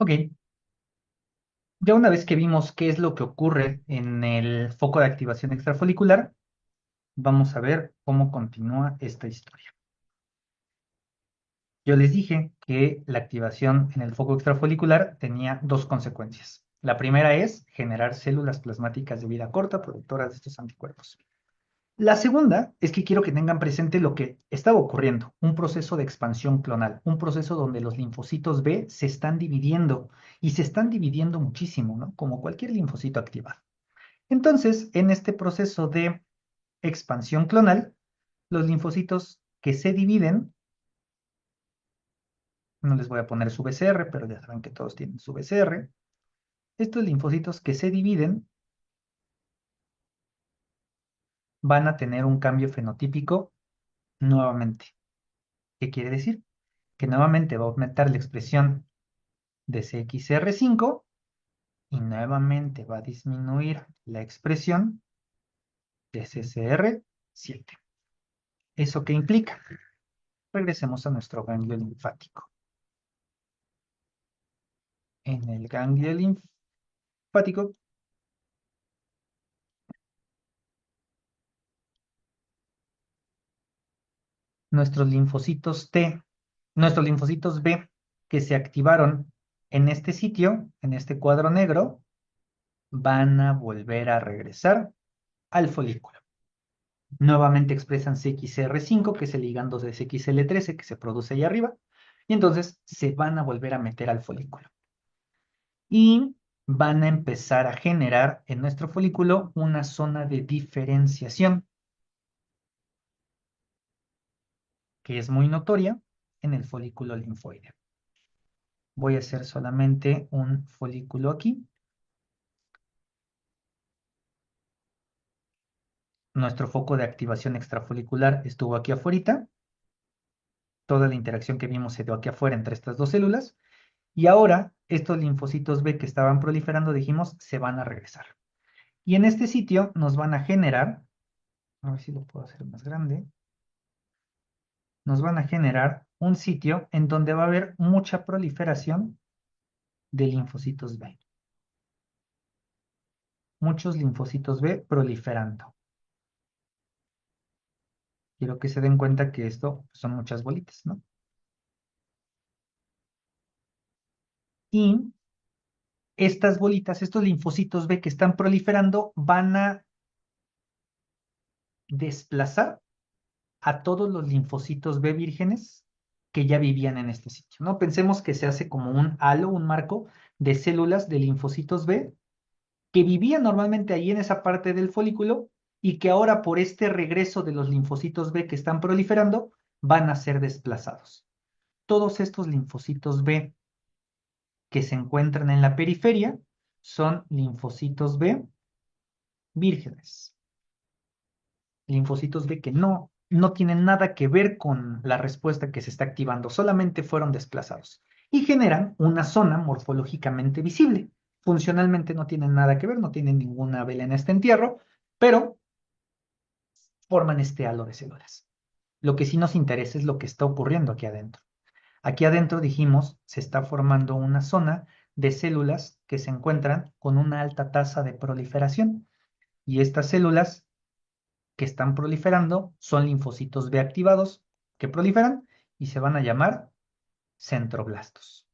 Ok, ya una vez que vimos qué es lo que ocurre en el foco de activación extrafolicular, vamos a ver cómo continúa esta historia. Yo les dije que la activación en el foco extrafolicular tenía dos consecuencias. La primera es generar células plasmáticas de vida corta productoras de estos anticuerpos. La segunda es que quiero que tengan presente lo que estaba ocurriendo, un proceso de expansión clonal, un proceso donde los linfocitos B se están dividiendo y se están dividiendo muchísimo, ¿no? Como cualquier linfocito activado. Entonces, en este proceso de expansión clonal, los linfocitos que se dividen, no les voy a poner su BCR, pero ya saben que todos tienen su BCR, estos linfocitos que se dividen van a tener un cambio fenotípico nuevamente. ¿Qué quiere decir? Que nuevamente va a aumentar la expresión de CXR5 y nuevamente va a disminuir la expresión de CCR7. ¿Eso qué implica? Regresemos a nuestro ganglio linfático. En el ganglio linfático, nuestros linfocitos T, nuestros linfocitos B que se activaron en este sitio, en este cuadro negro, van a volver a regresar al folículo. Nuevamente expresan CXR5, que es el ligando de CXL13 que se produce ahí arriba, y entonces se van a volver a meter al folículo. Y van a empezar a generar en nuestro folículo una zona de diferenciación, que es muy notoria en el folículo linfoide. Voy a hacer solamente un folículo aquí. Nuestro foco de activación extrafolicular estuvo aquí afuera. Toda la interacción que vimos se dio aquí afuera entre estas dos células. Y ahora estos linfocitos B que estaban proliferando, dijimos, se van a regresar. Y en este sitio nos van a generar, a ver si lo puedo hacer más grande, nos van a generar un sitio en donde va a haber mucha proliferación de linfocitos B. Muchos linfocitos B proliferando. Quiero que se den cuenta que esto son muchas bolitas, ¿no? Y estas bolitas, estos linfocitos B que están proliferando, van a desplazar a todos los linfocitos B vírgenes que ya vivían en este sitio, ¿no? Pensemos que se hace como un halo, un marco de células de linfocitos B que vivían normalmente ahí en esa parte del folículo y que ahora por este regreso de los linfocitos B que están proliferando van a ser desplazados. Todos estos linfocitos B que se encuentran en la periferia son linfocitos B vírgenes. Linfocitos B que no tienen nada que ver con la respuesta que se está activando, solamente fueron desplazados y generan una zona morfológicamente visible. Funcionalmente no tienen nada que ver, no tienen ninguna vela en este entierro, pero forman este halo de células. Lo que sí nos interesa es lo que está ocurriendo aquí adentro. Aquí adentro, dijimos, se está formando una zona de células que se encuentran con una alta tasa de proliferación. Y estas células que están proliferando son linfocitos B activados que proliferan y se van a llamar centroblastos.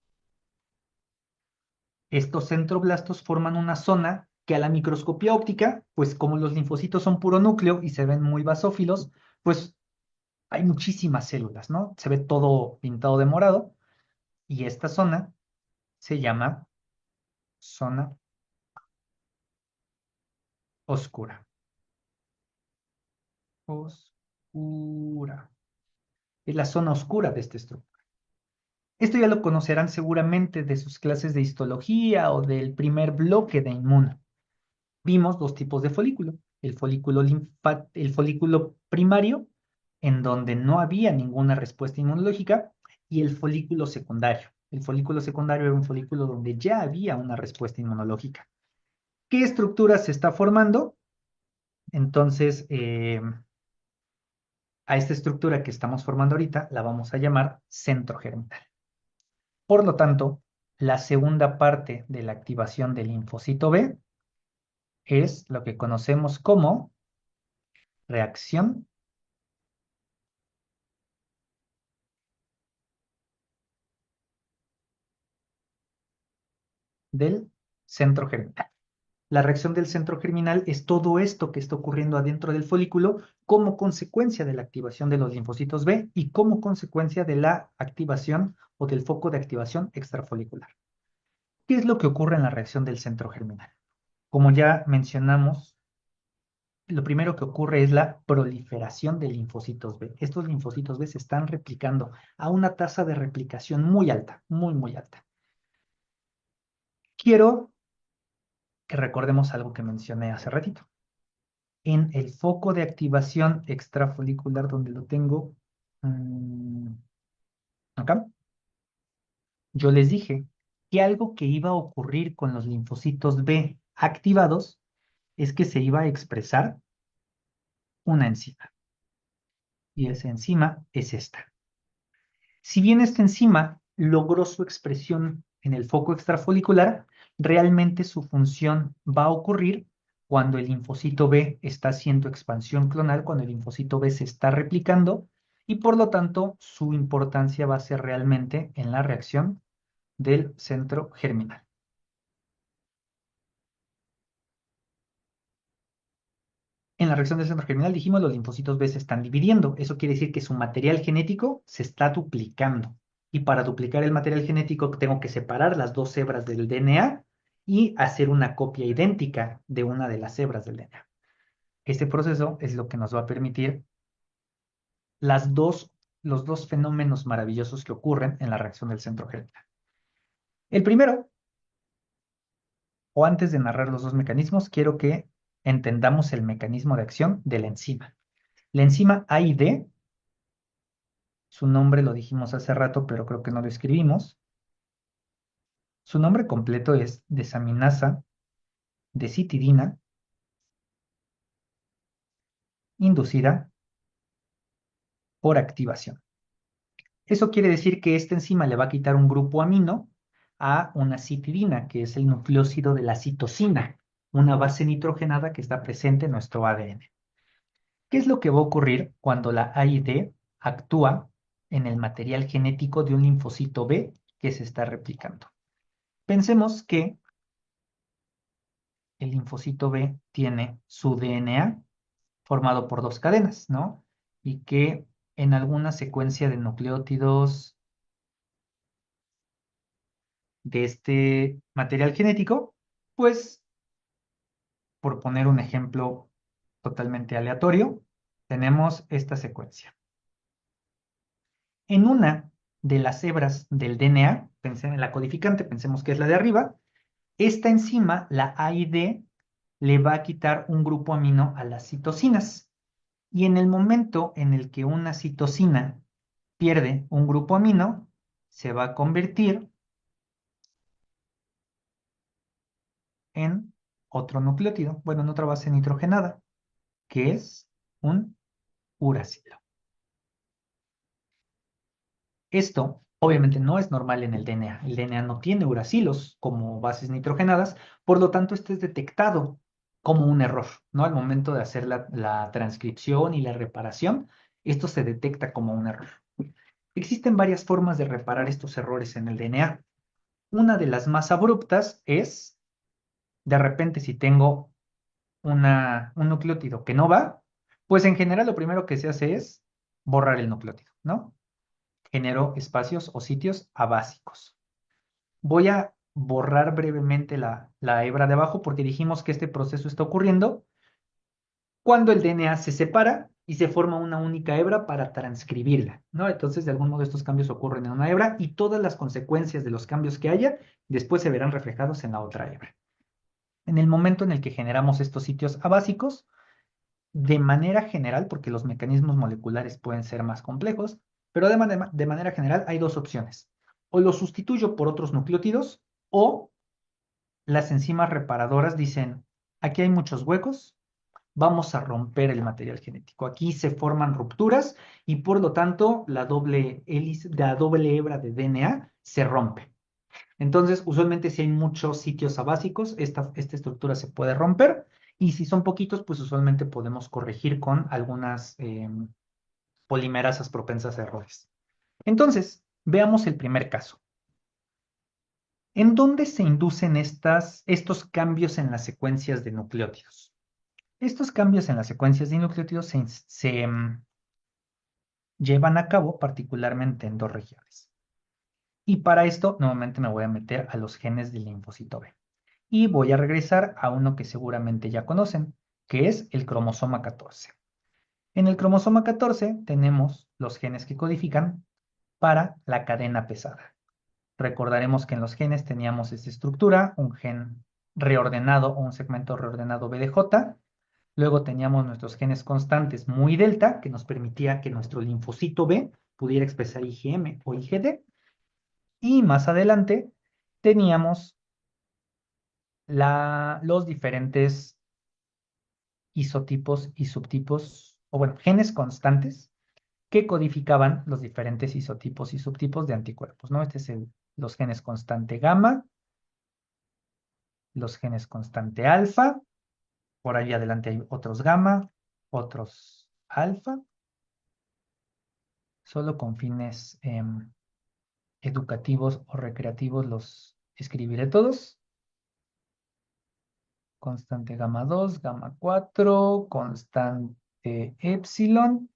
Estos centroblastos forman una zona que a la microscopía óptica, pues como los linfocitos son puro núcleo y se ven muy basófilos, pues hay muchísimas células, ¿no? Se ve todo pintado de morado y esta zona se llama zona oscura. Oscura. Es la zona oscura de esta estructura. Esto ya lo conocerán seguramente de sus clases de histología o del primer bloque de inmuno. Vimos dos tipos de folículo. El folículo primario, en donde no había ninguna respuesta inmunológica, y el folículo secundario. El folículo secundario era un folículo donde ya había una respuesta inmunológica. ¿Qué estructura se está formando? Entonces, a esta estructura que estamos formando ahorita la vamos a llamar centro germinal. Por lo tanto, La segunda parte de la activación del linfocito B es lo que conocemos como reacción del centro germinal. La reacción del centro germinal es todo esto que está ocurriendo adentro del folículo como consecuencia de la activación de los linfocitos B y como consecuencia de la activación o del foco de activación extrafolicular. ¿Qué es lo que ocurre en la reacción del centro germinal? Como ya mencionamos, lo primero que ocurre es la proliferación de linfocitos B. Estos linfocitos B se están replicando a una tasa de replicación muy alta, muy, muy alta. Quiero que recordemos algo que mencioné hace ratito. En el foco de activación extrafolicular, donde lo tengo, acá, yo les dije que algo que iba a ocurrir con los linfocitos B activados es que se iba a expresar una enzima. Y esa enzima es esta. Si bien esta enzima logró su expresión en el foco extrafolicular, realmente su función va a ocurrir cuando el linfocito B está haciendo expansión clonal, cuando el linfocito B se está replicando, y por lo tanto su importancia va a ser realmente en la reacción del centro germinal. En la reacción del centro germinal dijimos los linfocitos B se están dividiendo. Eso quiere decir que su material genético se está duplicando. Y para duplicar el material genético tengo que separar las dos hebras del DNA y hacer una copia idéntica de una de las hebras del DNA. Este proceso es lo que nos va a permitir los dos fenómenos maravillosos que ocurren en la reacción del centro germinal. El primero, o antes de narrar los dos mecanismos, quiero que entendamos el mecanismo de acción de la enzima. La enzima AID, su nombre lo dijimos hace rato, pero creo que no lo escribimos. Su nombre completo es desaminasa decitidina inducida por activación. Eso quiere decir que esta enzima le va a quitar un grupo amino a una citidina, que es el nucleósido de la citosina, una base nitrogenada que está presente en nuestro ADN. ¿Qué es lo que va a ocurrir cuando la AID actúa en el material genético de un linfocito B que se está replicando? Pensemos que el linfocito B tiene su DNA formado por dos cadenas, ¿no? Y que en alguna secuencia de nucleótidos de este material genético, pues, por poner un ejemplo totalmente aleatorio, tenemos esta secuencia. En una de las hebras del DNA, pensemos en la codificante, pensemos que es la de arriba, esta enzima, la AID, le va a quitar un grupo amino a las citosinas. Y en el momento en el que una citosina pierde un grupo amino, se va a convertir en otro nucleótido, bueno, en otra base nitrogenada, que es un uracilo. Esto obviamente no es normal en el DNA. El DNA no tiene uracilos como bases nitrogenadas, por lo tanto, este es detectado como un error, ¿no? Al momento de hacer la transcripción y la reparación, esto se detecta como un error. Existen varias formas de reparar estos errores en el DNA. Una de las más abruptas es, de repente, si tengo un nucleótido que no va, pues en general lo primero que se hace es borrar el nucleótido, ¿no? Genero espacios o sitios abásicos. Voy a borrar brevemente la hebra de abajo porque dijimos que este proceso está ocurriendo cuando el DNA se separa y se forma una única hebra para transcribirla, ¿no? Entonces, de algún modo, estos cambios ocurren en una hebra y todas las consecuencias de los cambios que haya después se verán reflejados en la otra hebra. En el momento en el que generamos estos sitios abásicos, de manera general, porque los mecanismos moleculares pueden ser más complejos, pero de manera general hay dos opciones. O lo sustituyo por otros nucleótidos o las enzimas reparadoras dicen, aquí hay muchos huecos, vamos a romper el material genético. Aquí se forman rupturas y por lo tanto la doble hélice, la doble hebra de DNA se rompe. Entonces, usualmente si hay muchos sitios abásicos, esta estructura se puede romper y si son poquitos, pues usualmente podemos corregir con algunas polimerasas propensas a errores. Entonces, veamos el primer caso. ¿En dónde se inducen estos cambios en las secuencias de nucleótidos? Estos cambios en las secuencias de nucleótidos se llevan a cabo particularmente en dos regiones. Y para esto, nuevamente me voy a meter a los genes del linfocito B. Y voy a regresar a uno que seguramente ya conocen, que es el cromosoma 14. En el cromosoma 14 tenemos los genes que codifican para la cadena pesada. Recordaremos que en los genes teníamos esta estructura, un gen reordenado o un segmento reordenado BDJ. Luego teníamos nuestros genes constantes muy delta, que nos permitía que nuestro linfocito B pudiera expresar IgM o IgD. Y más adelante teníamos los diferentes isotipos y subtipos, o bueno, genes constantes que codificaban los diferentes isotipos y subtipos de anticuerpos, ¿no? Este es los genes constante gamma, los genes constante alfa, por ahí adelante hay otros gamma, otros alfa, solo con fines educativos o recreativos los escribiré todos. Constante gamma 2, gamma 4, constante epsilon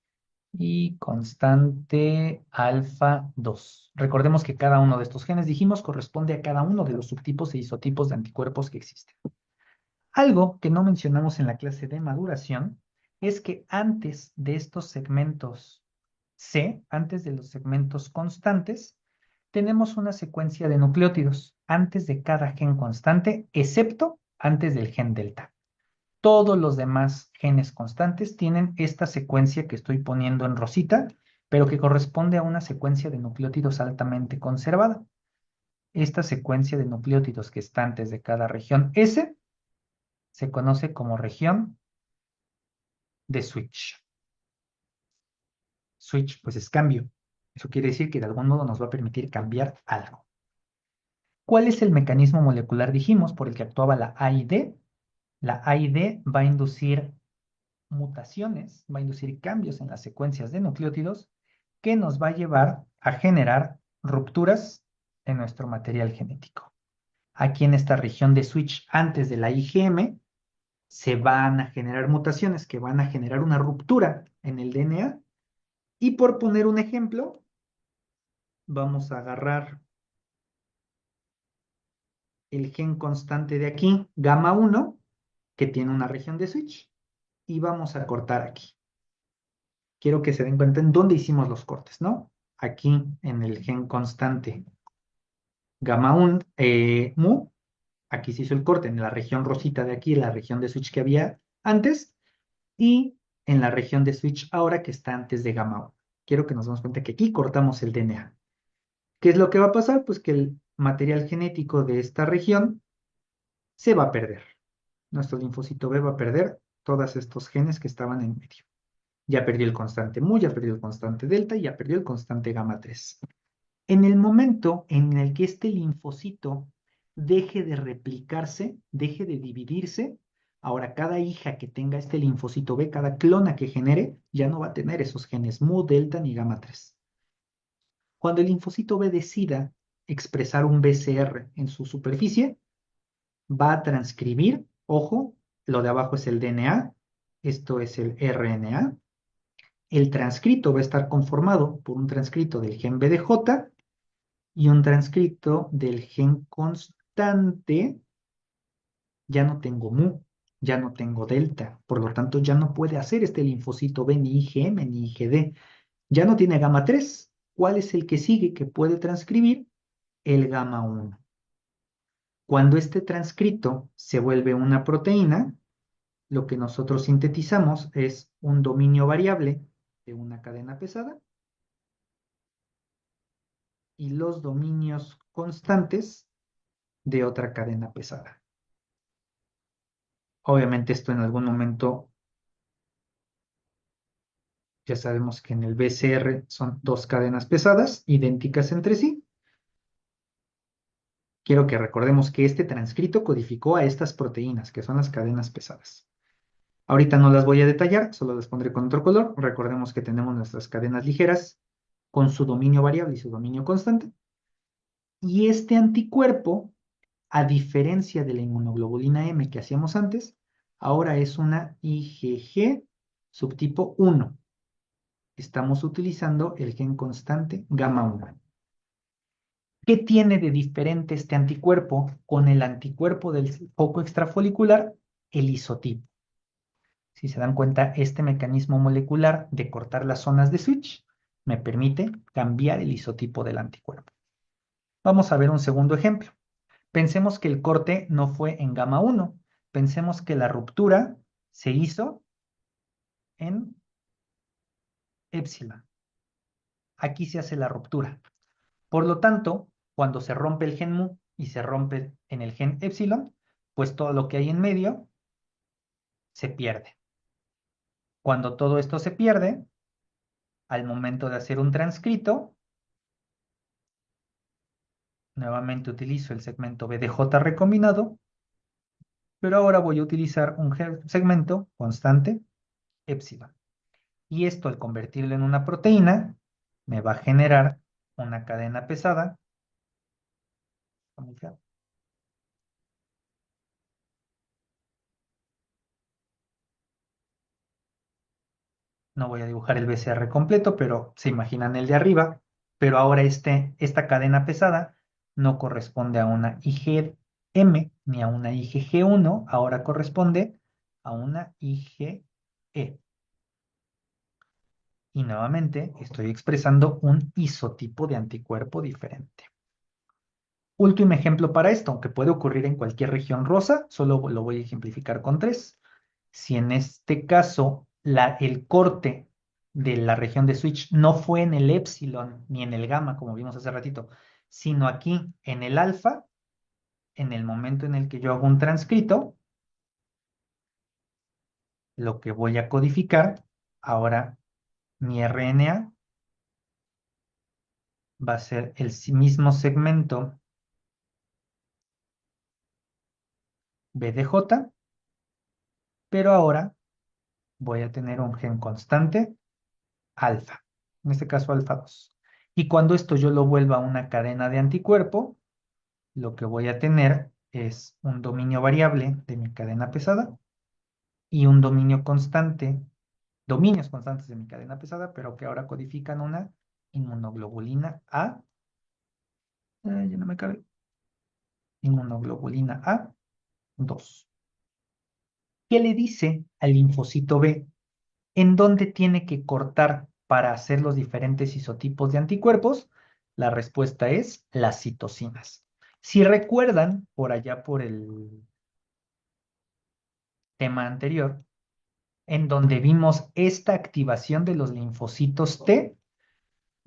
y constante alfa 2. Recordemos que cada uno de estos genes, dijimos, corresponde a cada uno de los subtipos e isotipos de anticuerpos que existen. Algo que no mencionamos en la clase de maduración es que antes de estos segmentos C, antes de los segmentos constantes, tenemos una secuencia de nucleótidos antes de cada gen constante, excepto antes del gen delta. Todos los demás genes constantes tienen esta secuencia que estoy poniendo en rosita, pero que corresponde a una secuencia de nucleótidos altamente conservada. Esta secuencia de nucleótidos que está antes de cada región S se conoce como región de switch. Switch, pues es cambio. Eso quiere decir que de algún modo nos va a permitir cambiar algo. ¿Cuál es el mecanismo molecular, dijimos, por el que actuaba la AID? La AID va a inducir mutaciones, va a inducir cambios en las secuencias de nucleótidos que nos va a llevar a generar rupturas en nuestro material genético. Aquí en esta región de switch antes de la IgM se van a generar mutaciones que van a generar una ruptura en el DNA y por poner un ejemplo, vamos a agarrar el gen constante de aquí, gamma 1, que tiene una región de switch, y vamos a cortar aquí. Quiero que se den cuenta en dónde hicimos los cortes, ¿no? Aquí en el gen constante gamma 1, mu, aquí se hizo el corte en la región rosita de aquí, la región de switch que había antes, y en la región de switch ahora que está antes de gamma 1. Quiero que nos demos cuenta que aquí cortamos el DNA. ¿Qué es lo que va a pasar? Pues que el material genético de esta región se va a perder. Nuestro linfocito B va a perder todos estos genes que estaban en medio. Ya perdió el constante mu, ya perdió el constante delta y ya perdió el constante gamma 3. En el momento en el que este linfocito deje de replicarse, deje de dividirse, ahora cada hija que tenga este linfocito B, cada clona que genere, ya no va a tener esos genes mu, delta ni gamma 3. Cuando el linfocito B decida expresar un BCR en su superficie, va a transcribir, ojo, lo de abajo es el DNA, esto es el RNA. El transcrito va a estar conformado por un transcrito del gen BDJ y un transcrito del gen constante. Ya no tengo mu, ya no tengo delta, por lo tanto ya no puede hacer este linfocito B ni IgM ni IgD. Ya no tiene gamma 3. ¿Cuál es el que sigue que puede transcribir? El gamma 1. Cuando este transcrito se vuelve una proteína, lo que nosotros sintetizamos es un dominio variable de una cadena pesada y los dominios constantes de otra cadena pesada. Obviamente esto en algún momento, ya sabemos que en el BCR son dos cadenas pesadas idénticas entre sí. quiero que recordemos que este transcrito codificó a estas proteínas, que son las cadenas pesadas. Ahorita no las voy a detallar, solo las pondré con otro color. Recordemos que tenemos nuestras cadenas ligeras con su dominio variable y su dominio constante. Y este anticuerpo, a diferencia de la inmunoglobulina M que hacíamos antes, ahora es una IgG subtipo 1. Estamos utilizando el gen constante gamma 1. ¿Qué tiene de diferente este anticuerpo con el anticuerpo del foco extrafolicular? El isotipo. Si se dan cuenta, este mecanismo molecular de cortar las zonas de switch me permite cambiar el isotipo del anticuerpo. Vamos a ver un segundo ejemplo. Pensemos que el corte no fue en gamma 1. Pensemos que la ruptura se hizo en épsilon. Aquí se hace la ruptura. Por lo tanto, cuando se rompe el gen mu y se rompe en el gen épsilon, pues todo lo que hay en medio se pierde. Cuando todo esto se pierde, al momento de hacer un transcrito, nuevamente utilizo el segmento BDJ recombinado, pero ahora voy a utilizar un segmento constante épsilon. Y esto, al convertirlo en una proteína, me va a generar una cadena pesada. No voy a dibujar el BCR completo, pero se imaginan el de arriba. Pero ahora esta cadena pesada no corresponde a una IgM ni a una IgG1, ahora corresponde a una IgE. Y nuevamente estoy expresando un isotipo de anticuerpo diferente. Último ejemplo para esto, aunque puede ocurrir en cualquier región rosa, solo lo voy a ejemplificar con 3. Si en este caso el corte de la región de switch no fue en el épsilon ni en el gamma, como vimos hace ratito, sino aquí en el alfa, en el momento en el que yo hago un transcrito, lo que voy a codificar, ahora mi RNA va a ser el mismo segmento BDJ, pero ahora voy a tener un gen constante alfa, en este caso alfa 2. Y cuando esto yo lo vuelva a una cadena de anticuerpo, lo que voy a tener es un dominio variable de mi cadena pesada y un dominio constante, dominios constantes de mi cadena pesada, pero que ahora codifican una inmunoglobulina A. Ya no me cabe. Inmunoglobulina A2. ¿Qué le dice al linfocito B en dónde tiene que cortar para hacer los diferentes isotipos de anticuerpos? La respuesta es las citocinas. Si recuerdan, por allá por el tema anterior, en donde vimos esta activación de los linfocitos T,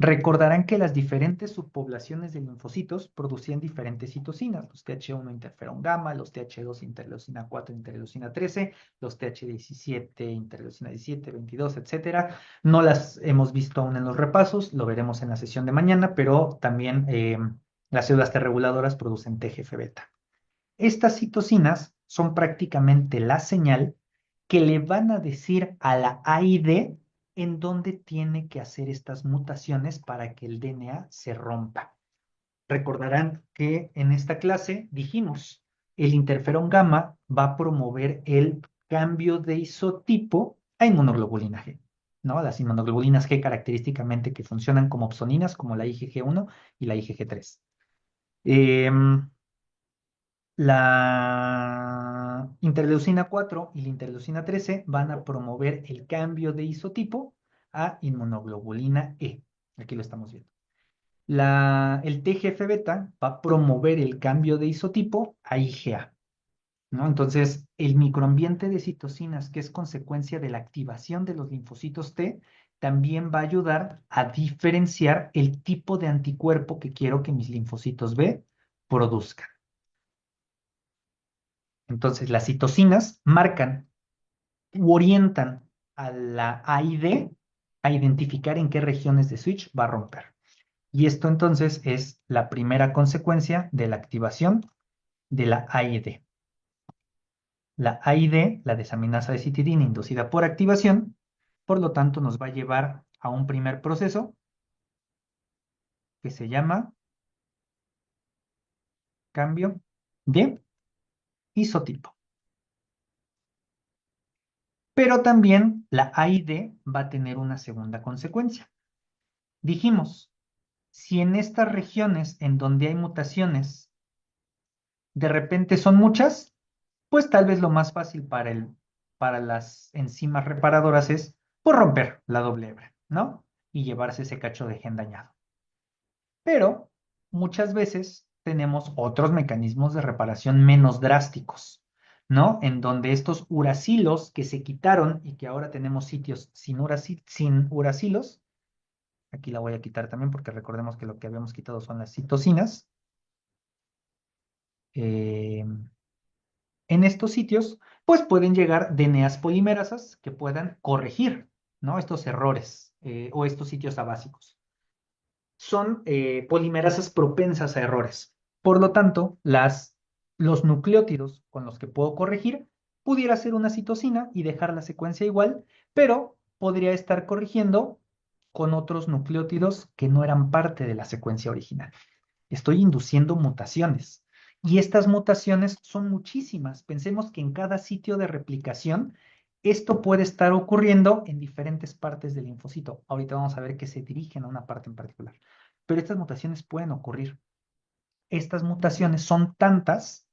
recordarán que las diferentes subpoblaciones de linfocitos producían diferentes citocinas, los TH1 interferón gamma, los TH2 interleucina 4, interleucina 13, los TH17 interleucina 17, 22, etcétera. No las hemos visto aún en los repasos, lo veremos en la sesión de mañana, pero también las células T reguladoras producen TGF-beta. Estas citocinas son prácticamente la señal que le van a decir a la AID en dónde tiene que hacer estas mutaciones para que el DNA se rompa. Recordarán que en esta clase dijimos, el interferón gamma va a promover el cambio de isotipo a inmunoglobulina G, ¿no? Las inmunoglobulinas G característicamente que funcionan como opsoninas, como la IgG1 y la IgG3. La interleucina 4 y la interleucina 13 van a promover el cambio de isotipo a inmunoglobulina E. Aquí lo estamos viendo. El TGF-beta va a promover el cambio de isotipo a IgA, ¿no? Entonces, el microambiente de citocinas, que es consecuencia de la activación de los linfocitos T, también va a ayudar a diferenciar el tipo de anticuerpo que quiero que mis linfocitos B produzcan. Entonces, las citocinas marcan u orientan a la AID a identificar en qué regiones de switch va a romper. Y esto entonces es la primera consecuencia de la activación de la AID. La AID, la desaminasa de citidina inducida por activación, por lo tanto nos va a llevar a un primer proceso que se llama cambio de isotipo. Pero también la AID va a tener una segunda consecuencia. Dijimos, si en estas regiones en donde hay mutaciones de repente son muchas, pues tal vez lo más fácil para las enzimas reparadoras es pues, romper la doble hebra, ¿no? Y llevarse ese cacho de gen dañado. Pero muchas veces tenemos otros mecanismos de reparación menos drásticos, ¿no? En donde estos uracilos que se quitaron y que ahora tenemos sitios sin uracilos, aquí la voy a quitar también porque recordemos que lo que habíamos quitado son las citosinas. Eh, en estos sitios, pues pueden llegar DNAs polimerasas que puedan corregir, ¿no? Estos errores o estos sitios abásicos. Son polimerasas propensas a errores. Por lo tanto, los nucleótidos con los que puedo corregir pudiera ser una citosina y dejar la secuencia igual, pero podría estar corrigiendo con otros nucleótidos que no eran parte de la secuencia original. Estoy induciendo mutaciones. Y estas mutaciones son muchísimas. Pensemos que en cada sitio de replicación, esto puede estar ocurriendo en diferentes partes del linfocito. Ahorita vamos a ver que se dirigen a una parte en particular. Pero estas mutaciones pueden ocurrir. Estas mutaciones son tantas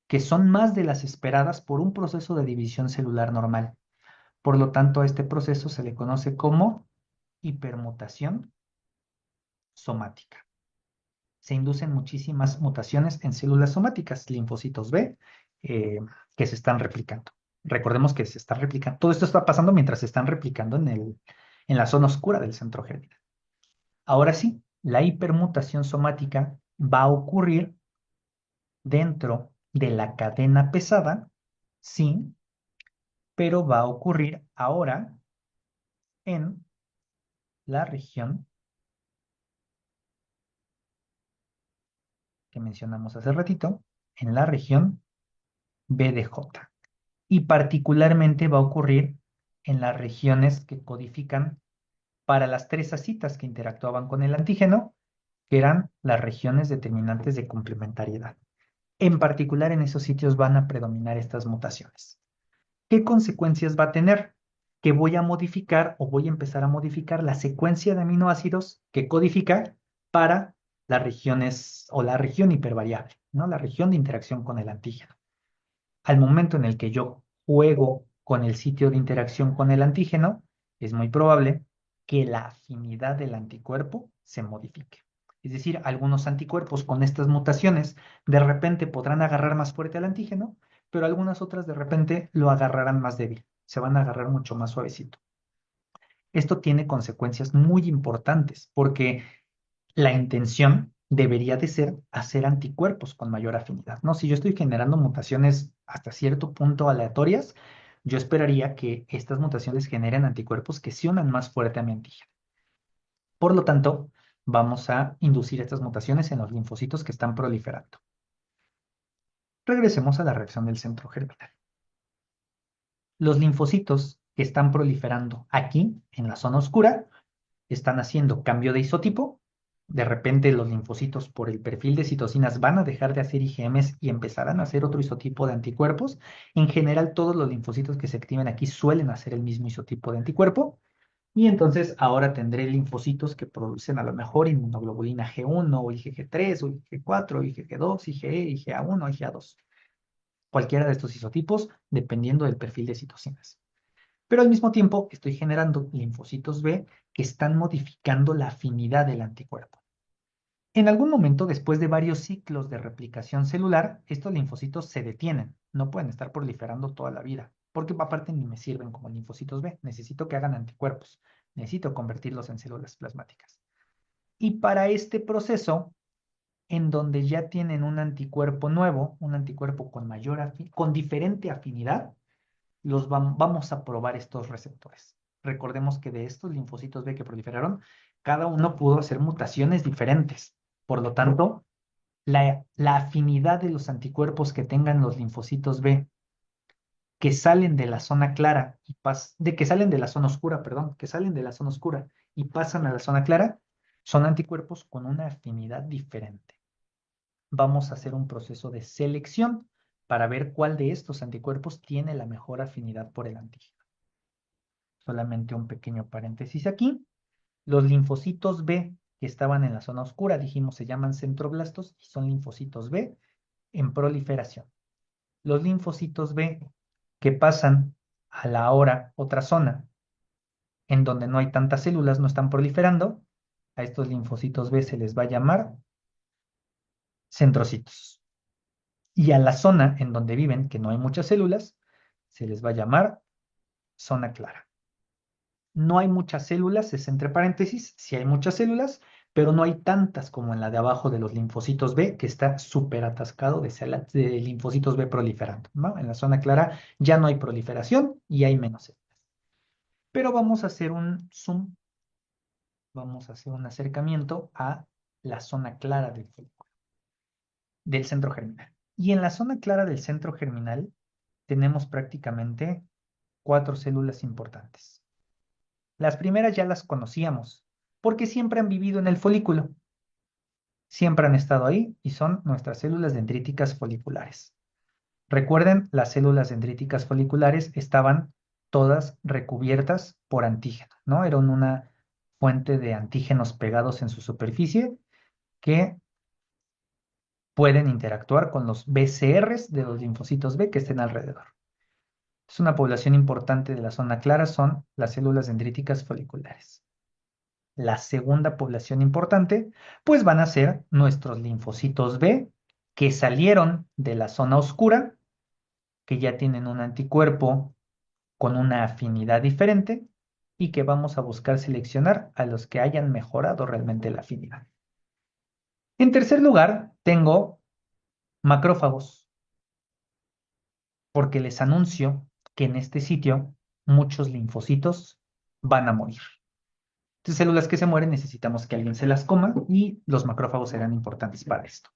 que son más de las esperadas por un proceso de división celular normal. Por lo tanto, a este proceso se le conoce como hipermutación somática. Se inducen muchísimas mutaciones en células somáticas, linfocitos B, eh, que se están replicando. Recordemos que se está replicando, todo esto está pasando mientras se están replicando en la zona oscura del centro germinal. Ahora sí, la hipermutación somática va a ocurrir dentro de la cadena pesada, sí, pero va a ocurrir ahora en la región que mencionamos hace ratito, en la región BDJ. Y particularmente va a ocurrir en las regiones que codifican para las tres acitas que interactuaban con el antígeno, que eran las regiones determinantes de complementariedad. En particular, en esos sitios van a predominar estas mutaciones. ¿Qué consecuencias va a tener? Que voy a modificar o voy a empezar a modificar la secuencia de aminoácidos que codifica para las regiones o la región hipervariable, ¿no? La región de interacción con el antígeno. Al momento en el que yo juego con el sitio de interacción con el antígeno, es muy probable que la afinidad del anticuerpo se modifique. Es decir, algunos anticuerpos con estas mutaciones de repente podrán agarrar más fuerte al antígeno, pero algunas otras de repente lo agarrarán más débil, se van a agarrar mucho más suavecito. Esto tiene consecuencias muy importantes porque la intención debería de ser hacer anticuerpos con mayor afinidad, ¿no? Si yo estoy generando mutaciones hasta cierto punto aleatorias, yo esperaría que estas mutaciones generen anticuerpos que se unan más fuerte a mi antígeno. Por lo tanto, vamos a inducir estas mutaciones en los linfocitos que están proliferando. Regresemos a la reacción del centro germinal. Los linfocitos que están proliferando aquí, en la zona oscura, están haciendo cambio de isotipo. De repente los linfocitos por el perfil de citocinas van a dejar de hacer IgMs y empezarán a hacer otro isotipo de anticuerpos. En general, todos los linfocitos que se activen aquí suelen hacer el mismo isotipo de anticuerpo. Y entonces ahora tendré linfocitos que producen a lo mejor inmunoglobulina G1 o IgG3 o IgG4, IgG2, IgE, IgA1, IgA2. Cualquiera de estos isotipos dependiendo del perfil de citocinas. Pero al mismo tiempo estoy generando linfocitos B que están modificando la afinidad del anticuerpo. En algún momento, después de varios ciclos de replicación celular, estos linfocitos se detienen, no pueden estar proliferando toda la vida, porque aparte ni me sirven como linfocitos B, necesito que hagan anticuerpos, necesito convertirlos en células plasmáticas. Y para este proceso, en donde ya tienen un anticuerpo nuevo, un anticuerpo con diferente afinidad, vamos a probar estos receptores. Recordemos que de estos linfocitos B que proliferaron, Cada uno pudo hacer mutaciones diferentes. Por lo tanto, la afinidad de los anticuerpos que tengan los linfocitos B que salen de la zona clara que salen de la zona oscura, perdón, que salen de la zona oscura y pasan a la zona clara, son anticuerpos con una afinidad diferente. Vamos a hacer un proceso de selección para ver cuál de estos anticuerpos tiene la mejor afinidad por el antígeno. Solamente un pequeño paréntesis aquí. Los linfocitos B que estaban en la zona oscura, dijimos, se llaman centroblastos y son linfocitos B en proliferación. Los linfocitos B que pasan a la hora otra zona en donde no hay tantas células, no están proliferando, a estos linfocitos B se les va a llamar centrocitos. Y a la zona en donde viven, que no hay muchas células, se les va a llamar zona clara. No hay muchas células, es entre paréntesis, sí hay muchas células, pero no hay tantas como en la de abajo de los linfocitos B, que está súper atascado de linfocitos B proliferando, ¿no? En la zona clara ya no hay proliferación y hay menos células. Pero vamos a hacer un zoom, vamos a hacer un acercamiento a la zona clara del folículo, del centro germinal. Y en la zona clara del centro germinal tenemos prácticamente 4 células importantes. Las primeras ya las conocíamos, porque siempre han vivido en el folículo. Siempre han estado ahí y son nuestras células dendríticas foliculares. Recuerden, las células dendríticas foliculares estaban todas recubiertas por antígeno, ¿no? Eran una fuente de antígenos pegados en su superficie que pueden interactuar con los BCRs de los linfocitos B que estén alrededor. Es una población importante de la zona clara, son las células dendríticas foliculares. La segunda población importante, pues van a ser nuestros linfocitos B que salieron de la zona oscura, que ya tienen un anticuerpo con una afinidad diferente y que vamos a buscar seleccionar a los que hayan mejorado realmente la afinidad. En tercer lugar, tengo macrófagos, porque les anuncio que en este sitio muchos linfocitos van a morir. Entonces, células que se mueren necesitamos que alguien se las coma y los macrófagos serán importantes para esto.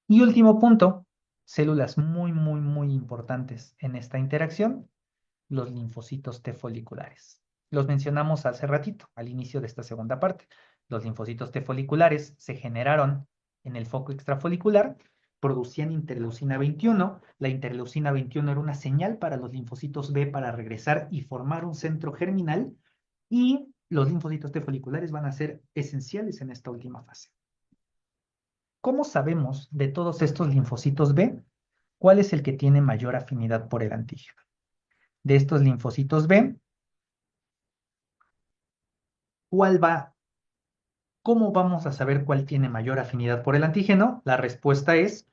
Y último punto, células muy importantes en esta interacción, los linfocitos T foliculares. Los mencionamos hace ratito, al inicio de esta segunda parte. Los linfocitos T foliculares se generaron en el foco extrafolicular, producían interleucina 21. La interleucina 21 era una señal para los linfocitos B para regresar y formar un centro germinal, y los linfocitos T foliculares van a ser esenciales en esta última fase. ¿Cómo sabemos de todos estos linfocitos B cuál es el que tiene mayor afinidad por el antígeno? De estos linfocitos B, ¿cómo vamos a saber cuál tiene mayor afinidad por el antígeno? La respuesta es,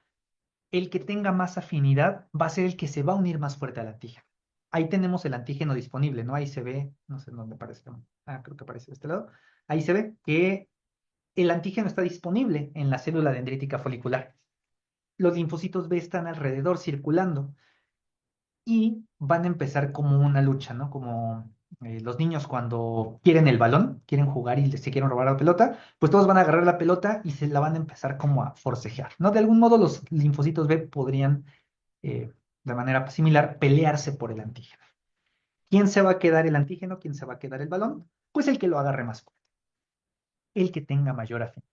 el que tenga más afinidad va a ser el que se va a unir más fuerte al antígeno. Ahí tenemos el antígeno disponible, ¿no? Ahí se ve, no sé dónde aparece. Creo que aparece de este lado. Ahí se ve que el antígeno está disponible en la célula dendrítica folicular. Los linfocitos B están alrededor circulando y van a empezar como una lucha, ¿no? Como los niños cuando quieren el balón, quieren jugar y se quieren robar la pelota, pues todos van a agarrar la pelota y se la van a empezar como a forcejear, ¿no? De algún modo los linfocitos B podrían, de manera similar, pelearse por el antígeno. ¿Quién se va a quedar el antígeno? ¿Quién se va a quedar el balón? Pues el que lo agarre más fuerte, el que tenga mayor afinidad.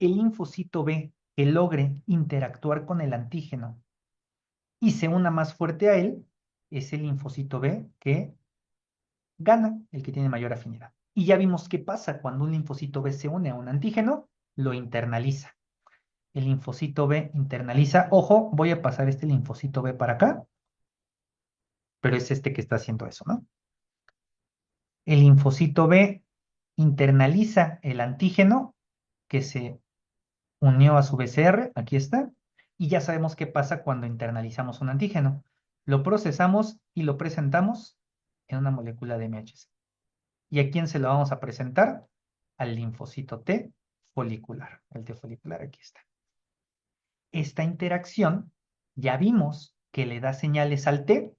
El linfocito B que logre interactuar con el antígeno y se una más fuerte a él, es el linfocito B que gana, el que tiene mayor afinidad. Y ya vimos qué pasa cuando un linfocito B se une a un antígeno, lo internaliza. El linfocito B internaliza, ojo, voy a pasar este linfocito B para acá, pero es este que está haciendo eso, ¿no? El linfocito B internaliza el antígeno que se unió a su BCR, aquí está, y ya sabemos qué pasa cuando internalizamos un antígeno. Lo procesamos y lo presentamos en una molécula de MHC. ¿Y a quién se lo vamos a presentar? Al linfocito T folicular. El T folicular aquí está. Esta interacción ya vimos que le da señales al T,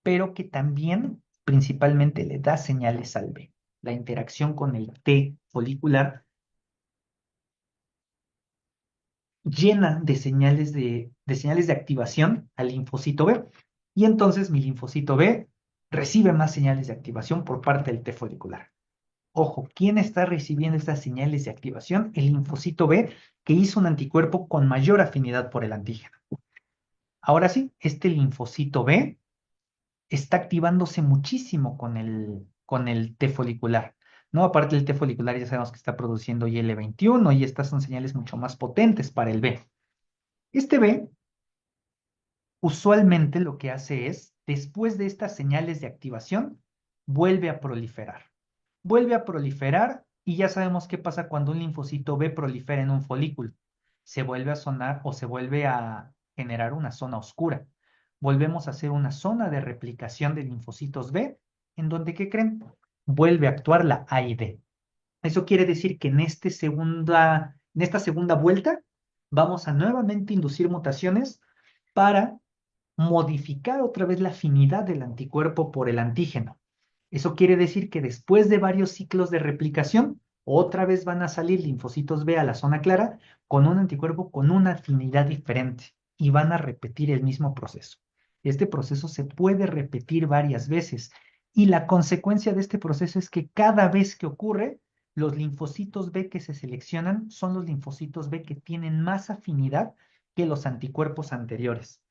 pero que también principalmente le da señales al B. la interacción con el T folicular llena de señales de activación al linfocito B. Y entonces mi linfocito B recibe más señales de activación por parte del T folicular. Ojo, ¿quién está recibiendo estas señales de activación? El linfocito B, que hizo un anticuerpo con mayor afinidad por el antígeno. Ahora sí, este linfocito B está activándose muchísimo con el T folicular. ¿No? Aparte del T folicular ya sabemos que está produciendo IL-21 y estas son señales mucho más potentes para el B. Este B usualmente lo que hace es, después de estas señales de activación, vuelve a proliferar. Vuelve a proliferar y ya sabemos qué pasa cuando un linfocito B prolifera en un folículo. Se vuelve a sonar o se vuelve a generar una zona oscura. Volvemos a hacer una zona de replicación de linfocitos B, en donde, ¿qué creen? Vuelve a actuar la AID. Eso quiere decir que en esta segunda vuelta vamos a nuevamente inducir mutaciones para modificar otra vez la afinidad del anticuerpo por el antígeno. Eso quiere decir que después de varios ciclos de replicación, otra vez van a salir linfocitos B a la zona clara con un anticuerpo con una afinidad diferente y van a repetir el mismo proceso. Este proceso se puede repetir varias veces y la consecuencia de este proceso es que cada vez que ocurre, los linfocitos B que se seleccionan son los linfocitos B que tienen más afinidad que los anticuerpos anteriores.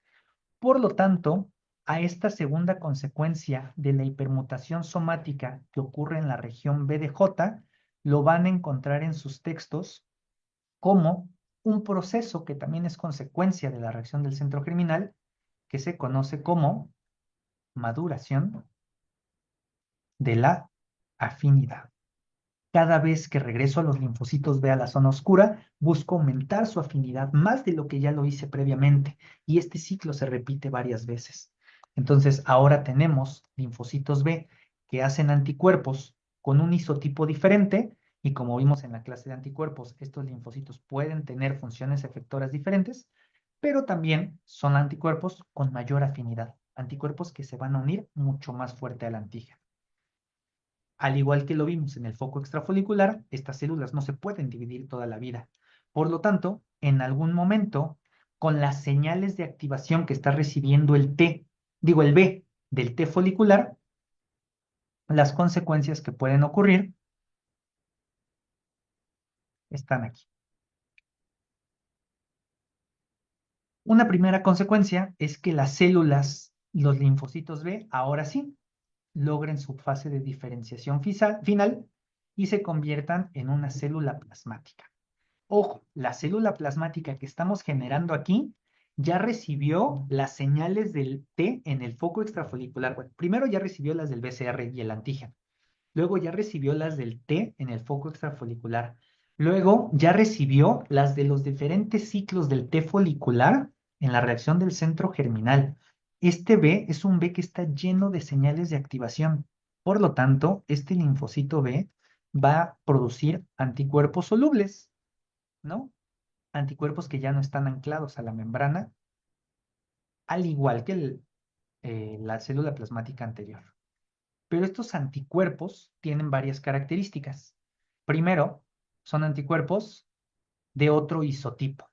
Por lo tanto, a esta segunda consecuencia de la hipermutación somática que ocurre en la región BDJ, lo van a encontrar en sus textos como un proceso que también es consecuencia de la reacción del centro germinal, que se conoce como maduración de la afinidad. Cada vez que regreso a los linfocitos B a la zona oscura, busco aumentar su afinidad más de lo que ya lo hice previamente y este ciclo se repite varias veces. Entonces, ahora tenemos linfocitos B que hacen anticuerpos con un isotipo diferente y como vimos en la clase de anticuerpos, estos linfocitos pueden tener funciones efectoras diferentes, pero también son anticuerpos con mayor afinidad, anticuerpos que se van a unir mucho más fuerte al antígeno. Al igual que lo vimos en el foco extrafolicular, estas células no se pueden dividir toda la vida. Por lo tanto, en algún momento, con las señales de activación que está recibiendo el B del T folicular, las consecuencias que pueden ocurrir están aquí. Una primera consecuencia es que las células, los linfocitos B, ahora sí, logren su fase de diferenciación final y se conviertan en una célula plasmática. Ojo, la célula plasmática que estamos generando aquí ya recibió las señales del T en el foco extrafolicular. Bueno, primero ya recibió las del BCR y el antígeno. Luego ya recibió las del T en el foco extrafolicular. Luego ya recibió las de los diferentes ciclos del T folicular en la reacción del centro germinal. Este B es un B que está lleno de señales de activación. Por lo tanto, este linfocito B va a producir anticuerpos solubles, ¿no? Anticuerpos que ya no están anclados a la membrana, al igual que la célula plasmática anterior. Pero estos anticuerpos tienen varias características. Primero, son anticuerpos de otro isotipo.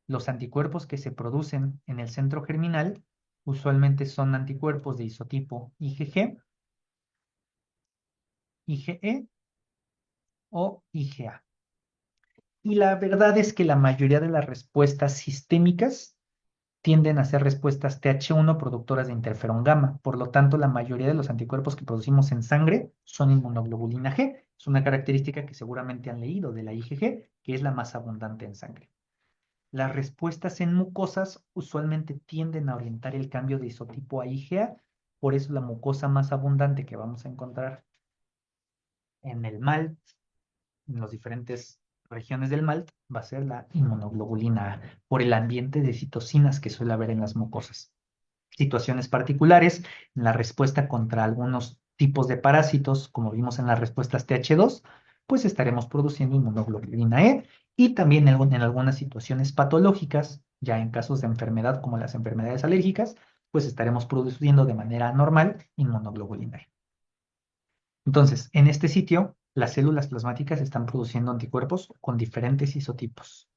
Los anticuerpos que se producen en el centro germinal usualmente son anticuerpos de isotipo IgG, IgE o IgA. Y la verdad es que la mayoría de las respuestas sistémicas tienden a ser respuestas TH1 productoras de interferón gamma. Por lo tanto, la mayoría de los anticuerpos que producimos en sangre son inmunoglobulina G. Es una característica que seguramente han leído de la IgG, que es la más abundante en sangre. Las respuestas en mucosas usualmente tienden a orientar el cambio de isotipo a IgA, por eso la mucosa más abundante que vamos a encontrar en el MALT, en las diferentes regiones del MALT, va a ser la inmunoglobulina A, por el ambiente de citocinas que suele haber en las mucosas. Situaciones particulares, en la respuesta contra algunos tipos de parásitos, como vimos en las respuestas TH2, pues estaremos produciendo inmunoglobulina E y también en algunas situaciones patológicas, ya en casos de enfermedad como las enfermedades alérgicas, pues estaremos produciendo de manera normal inmunoglobulina E. Entonces, en este sitio, las células plasmáticas están produciendo anticuerpos con diferentes isotipos.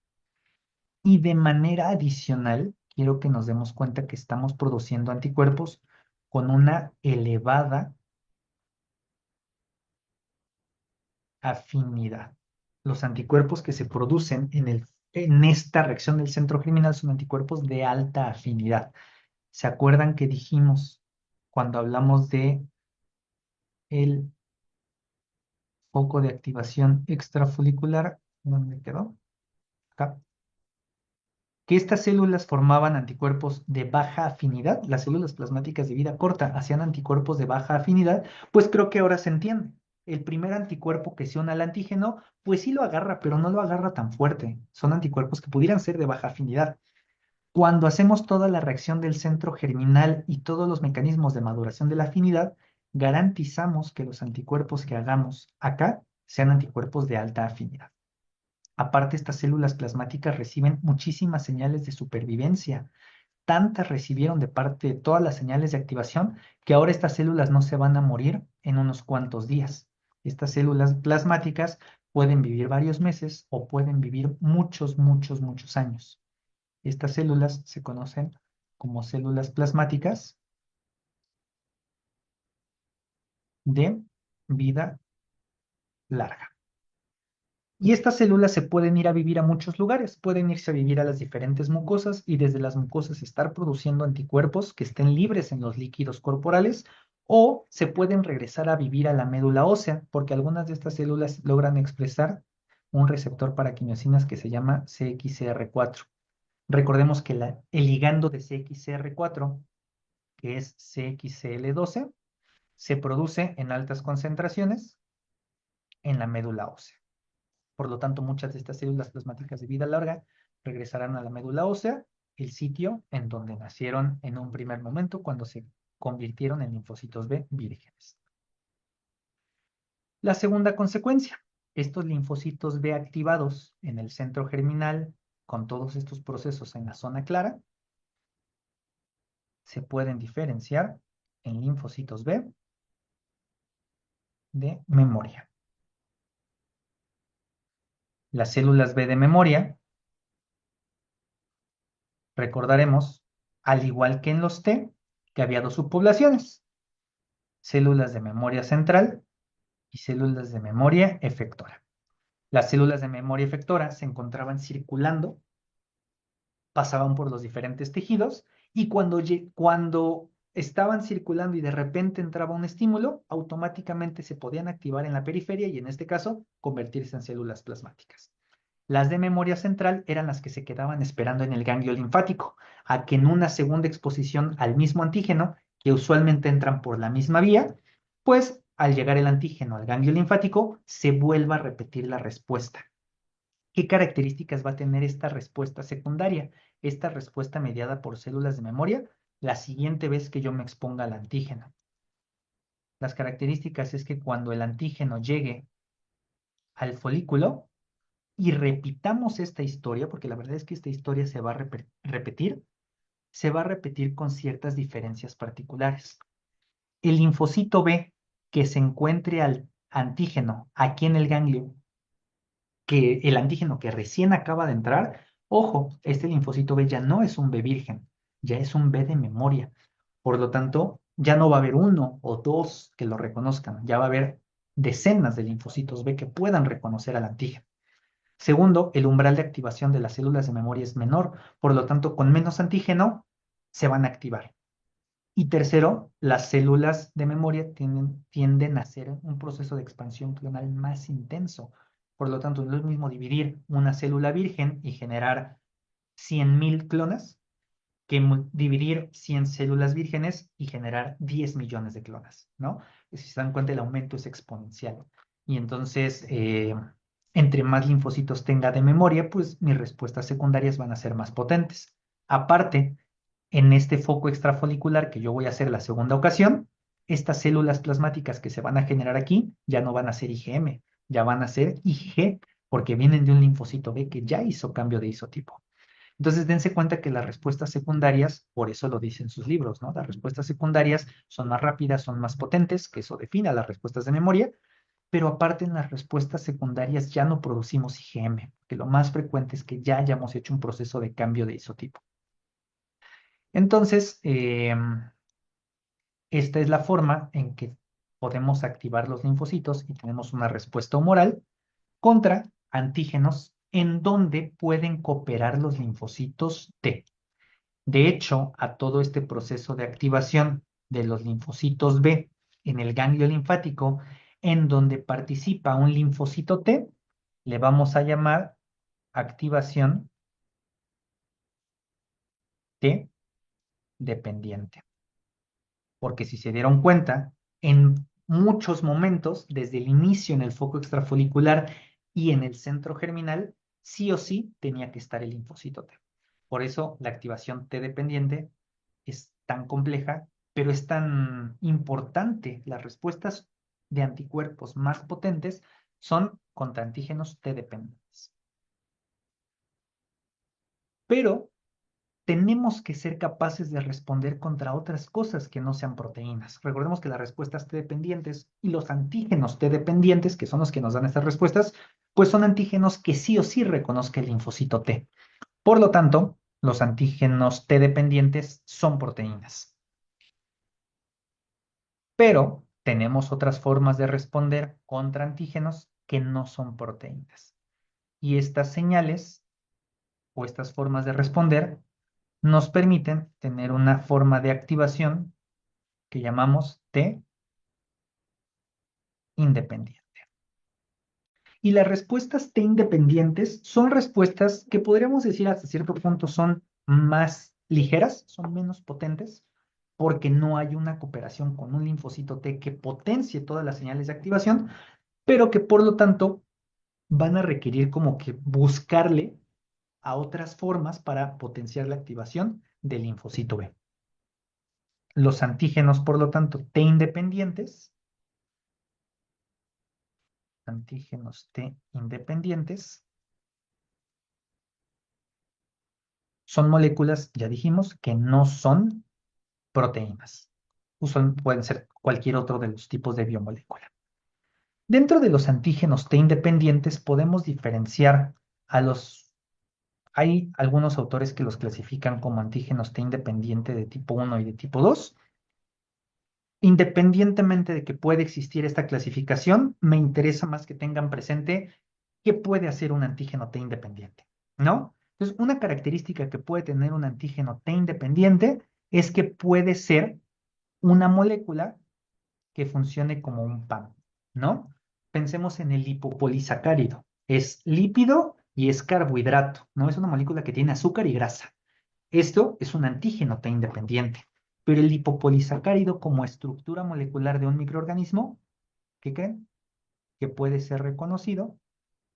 Y de manera adicional, quiero que nos demos cuenta que estamos produciendo anticuerpos con una elevada afinidad. Los anticuerpos que se producen en esta reacción del centro germinal son anticuerpos de alta afinidad. ¿Se acuerdan que dijimos cuando hablamos de el foco de activación extrafolicular? ¿Dónde quedó? Acá. Que estas células formaban anticuerpos de baja afinidad, las células plasmáticas de vida corta hacían anticuerpos de baja afinidad, pues creo que ahora se entiende. El primer anticuerpo que se une al antígeno, pues sí lo agarra, pero no lo agarra tan fuerte. Son anticuerpos que pudieran ser de baja afinidad. Cuando hacemos toda la reacción del centro germinal y todos los mecanismos de maduración de la afinidad, garantizamos que los anticuerpos que hagamos acá sean anticuerpos de alta afinidad. Aparte, estas células plasmáticas reciben muchísimas señales de supervivencia. Tantas recibieron de parte de todas las señales de activación que ahora estas células no se van a morir en unos cuantos días. Estas células plasmáticas pueden vivir varios meses o pueden vivir muchos, muchos, muchos años. Estas células se conocen como células plasmáticas de vida larga. Y estas células se pueden ir a vivir a muchos lugares, pueden irse a vivir a las diferentes mucosas y desde las mucosas estar produciendo anticuerpos que estén libres en los líquidos corporales o se pueden regresar a vivir a la médula ósea porque algunas de estas células logran expresar un receptor para quimiosinas que se llama CXCR4. Recordemos que el ligando de CXCR4, que es CXCL12, se produce en altas concentraciones en la médula ósea. Por lo tanto, muchas de estas células plasmáticas de vida larga regresarán a la médula ósea, el sitio en donde nacieron en un primer momento cuando se convirtieron en linfocitos B vírgenes. La segunda consecuencia, estos linfocitos B activados en el centro germinal con todos estos procesos en la zona clara se pueden diferenciar en linfocitos B de memoria. Las células B de memoria, recordaremos, al igual que en los T, que había dos subpoblaciones, células de memoria central y células de memoria efectora. Las células de memoria efectora se encontraban circulando, pasaban por los diferentes tejidos y cuando estaban circulando y de repente entraba un estímulo, automáticamente se podían activar en la periferia y en este caso convertirse en células plasmáticas. Las de memoria central eran las que se quedaban esperando en el ganglio linfático, a que en una segunda exposición al mismo antígeno, que usualmente entran por la misma vía, pues al llegar el antígeno al ganglio linfático, se vuelva a repetir la respuesta. ¿Qué características va a tener esta respuesta secundaria? Esta respuesta mediada por células de memoria, la siguiente vez que yo me exponga al antígeno. Las características es que cuando el antígeno llegue al folículo, y repitamos esta historia, porque la verdad es que esta historia se va a repetir, se va a repetir con ciertas diferencias particulares. El linfocito B que se encuentre al antígeno aquí en el ganglio, que el antígeno que recién acaba de entrar, ojo, este linfocito B ya no es un B virgen, ya es un B de memoria. Por lo tanto, ya no va a haber uno o dos que lo reconozcan, ya va a haber decenas de linfocitos B que puedan reconocer al antígeno. Segundo, el umbral de activación de las células de memoria es menor, por lo tanto, con menos antígeno se van a activar. Y tercero, las células de memoria tienden a hacer un proceso de expansión clonal más intenso. Por lo tanto, no es lo mismo dividir una célula virgen y generar 100.000 clonas que dividir 100 células vírgenes y generar 10 millones de clonas, ¿no? Si se dan cuenta, el aumento es exponencial. Y entonces, entre más linfocitos tenga de memoria, pues mis respuestas secundarias van a ser más potentes. Aparte, en este foco extrafolicular que yo voy a hacer la segunda ocasión, estas células plasmáticas que se van a generar aquí ya no van a ser IgM, ya van a ser Ig, porque vienen de un linfocito B que ya hizo cambio de isotipo. Entonces, dense cuenta que las respuestas secundarias, por eso lo dicen sus libros, ¿no? Las respuestas secundarias son más rápidas, son más potentes, que eso define a las respuestas de memoria, pero aparte en las respuestas secundarias ya no producimos IgM, que lo más frecuente es que ya hayamos hecho un proceso de cambio de isotipo. Entonces, esta es la forma en que podemos activar los linfocitos y tenemos una respuesta humoral contra antígenos en donde pueden cooperar los linfocitos T. De hecho, a todo este proceso de activación de los linfocitos B en el ganglio linfático, en donde participa un linfocito T, le vamos a llamar activación T dependiente. Porque si se dieron cuenta, en muchos momentos, desde el inicio en el foco extrafolicular y en el centro germinal, sí o sí tenía que estar el linfocito T. Por eso la activación T dependiente es tan compleja, pero es tan importante. Las respuestas de anticuerpos más potentes son contra antígenos T dependientes. Pero tenemos que ser capaces de responder contra otras cosas que no sean proteínas. Recordemos que las respuestas T dependientes y los antígenos T dependientes, que son los que nos dan estas respuestas, pues son antígenos que sí o sí reconozca el linfocito T. Por lo tanto, los antígenos T dependientes son proteínas. Pero tenemos otras formas de responder contra antígenos que no son proteínas. Y estas señales o estas formas de responder nos permiten tener una forma de activación que llamamos T independiente. Y las respuestas T independientes son respuestas que podríamos decir hasta cierto punto son más ligeras, son menos potentes, porque no hay una cooperación con un linfocito T que potencie todas las señales de activación, pero que por lo tanto van a requerir como que buscarle a otras formas para potenciar la activación del linfocito B. Los antígenos, por lo tanto, T independientes, son moléculas, ya dijimos, que no son proteínas. Pueden ser cualquier otro de los tipos de biomolécula. Dentro de los antígenos T independientes podemos diferenciar a los... Hay algunos autores que los clasifican como antígenos T independiente de tipo 1 y de tipo 2. Independientemente de que puede existir esta clasificación, me interesa más que tengan presente qué puede hacer un antígeno T independiente, ¿no? Entonces, una característica que puede tener un antígeno T independiente es que puede ser una molécula que funcione como un PAN, ¿no? Pensemos en el lipopolisacárido. Es lípido y es carbohidrato, ¿no? Es una molécula que tiene azúcar y grasa. Esto es un antígeno T independiente, pero el lipopolisacárido como estructura molecular de un microorganismo, ¿qué creen? Que puede ser reconocido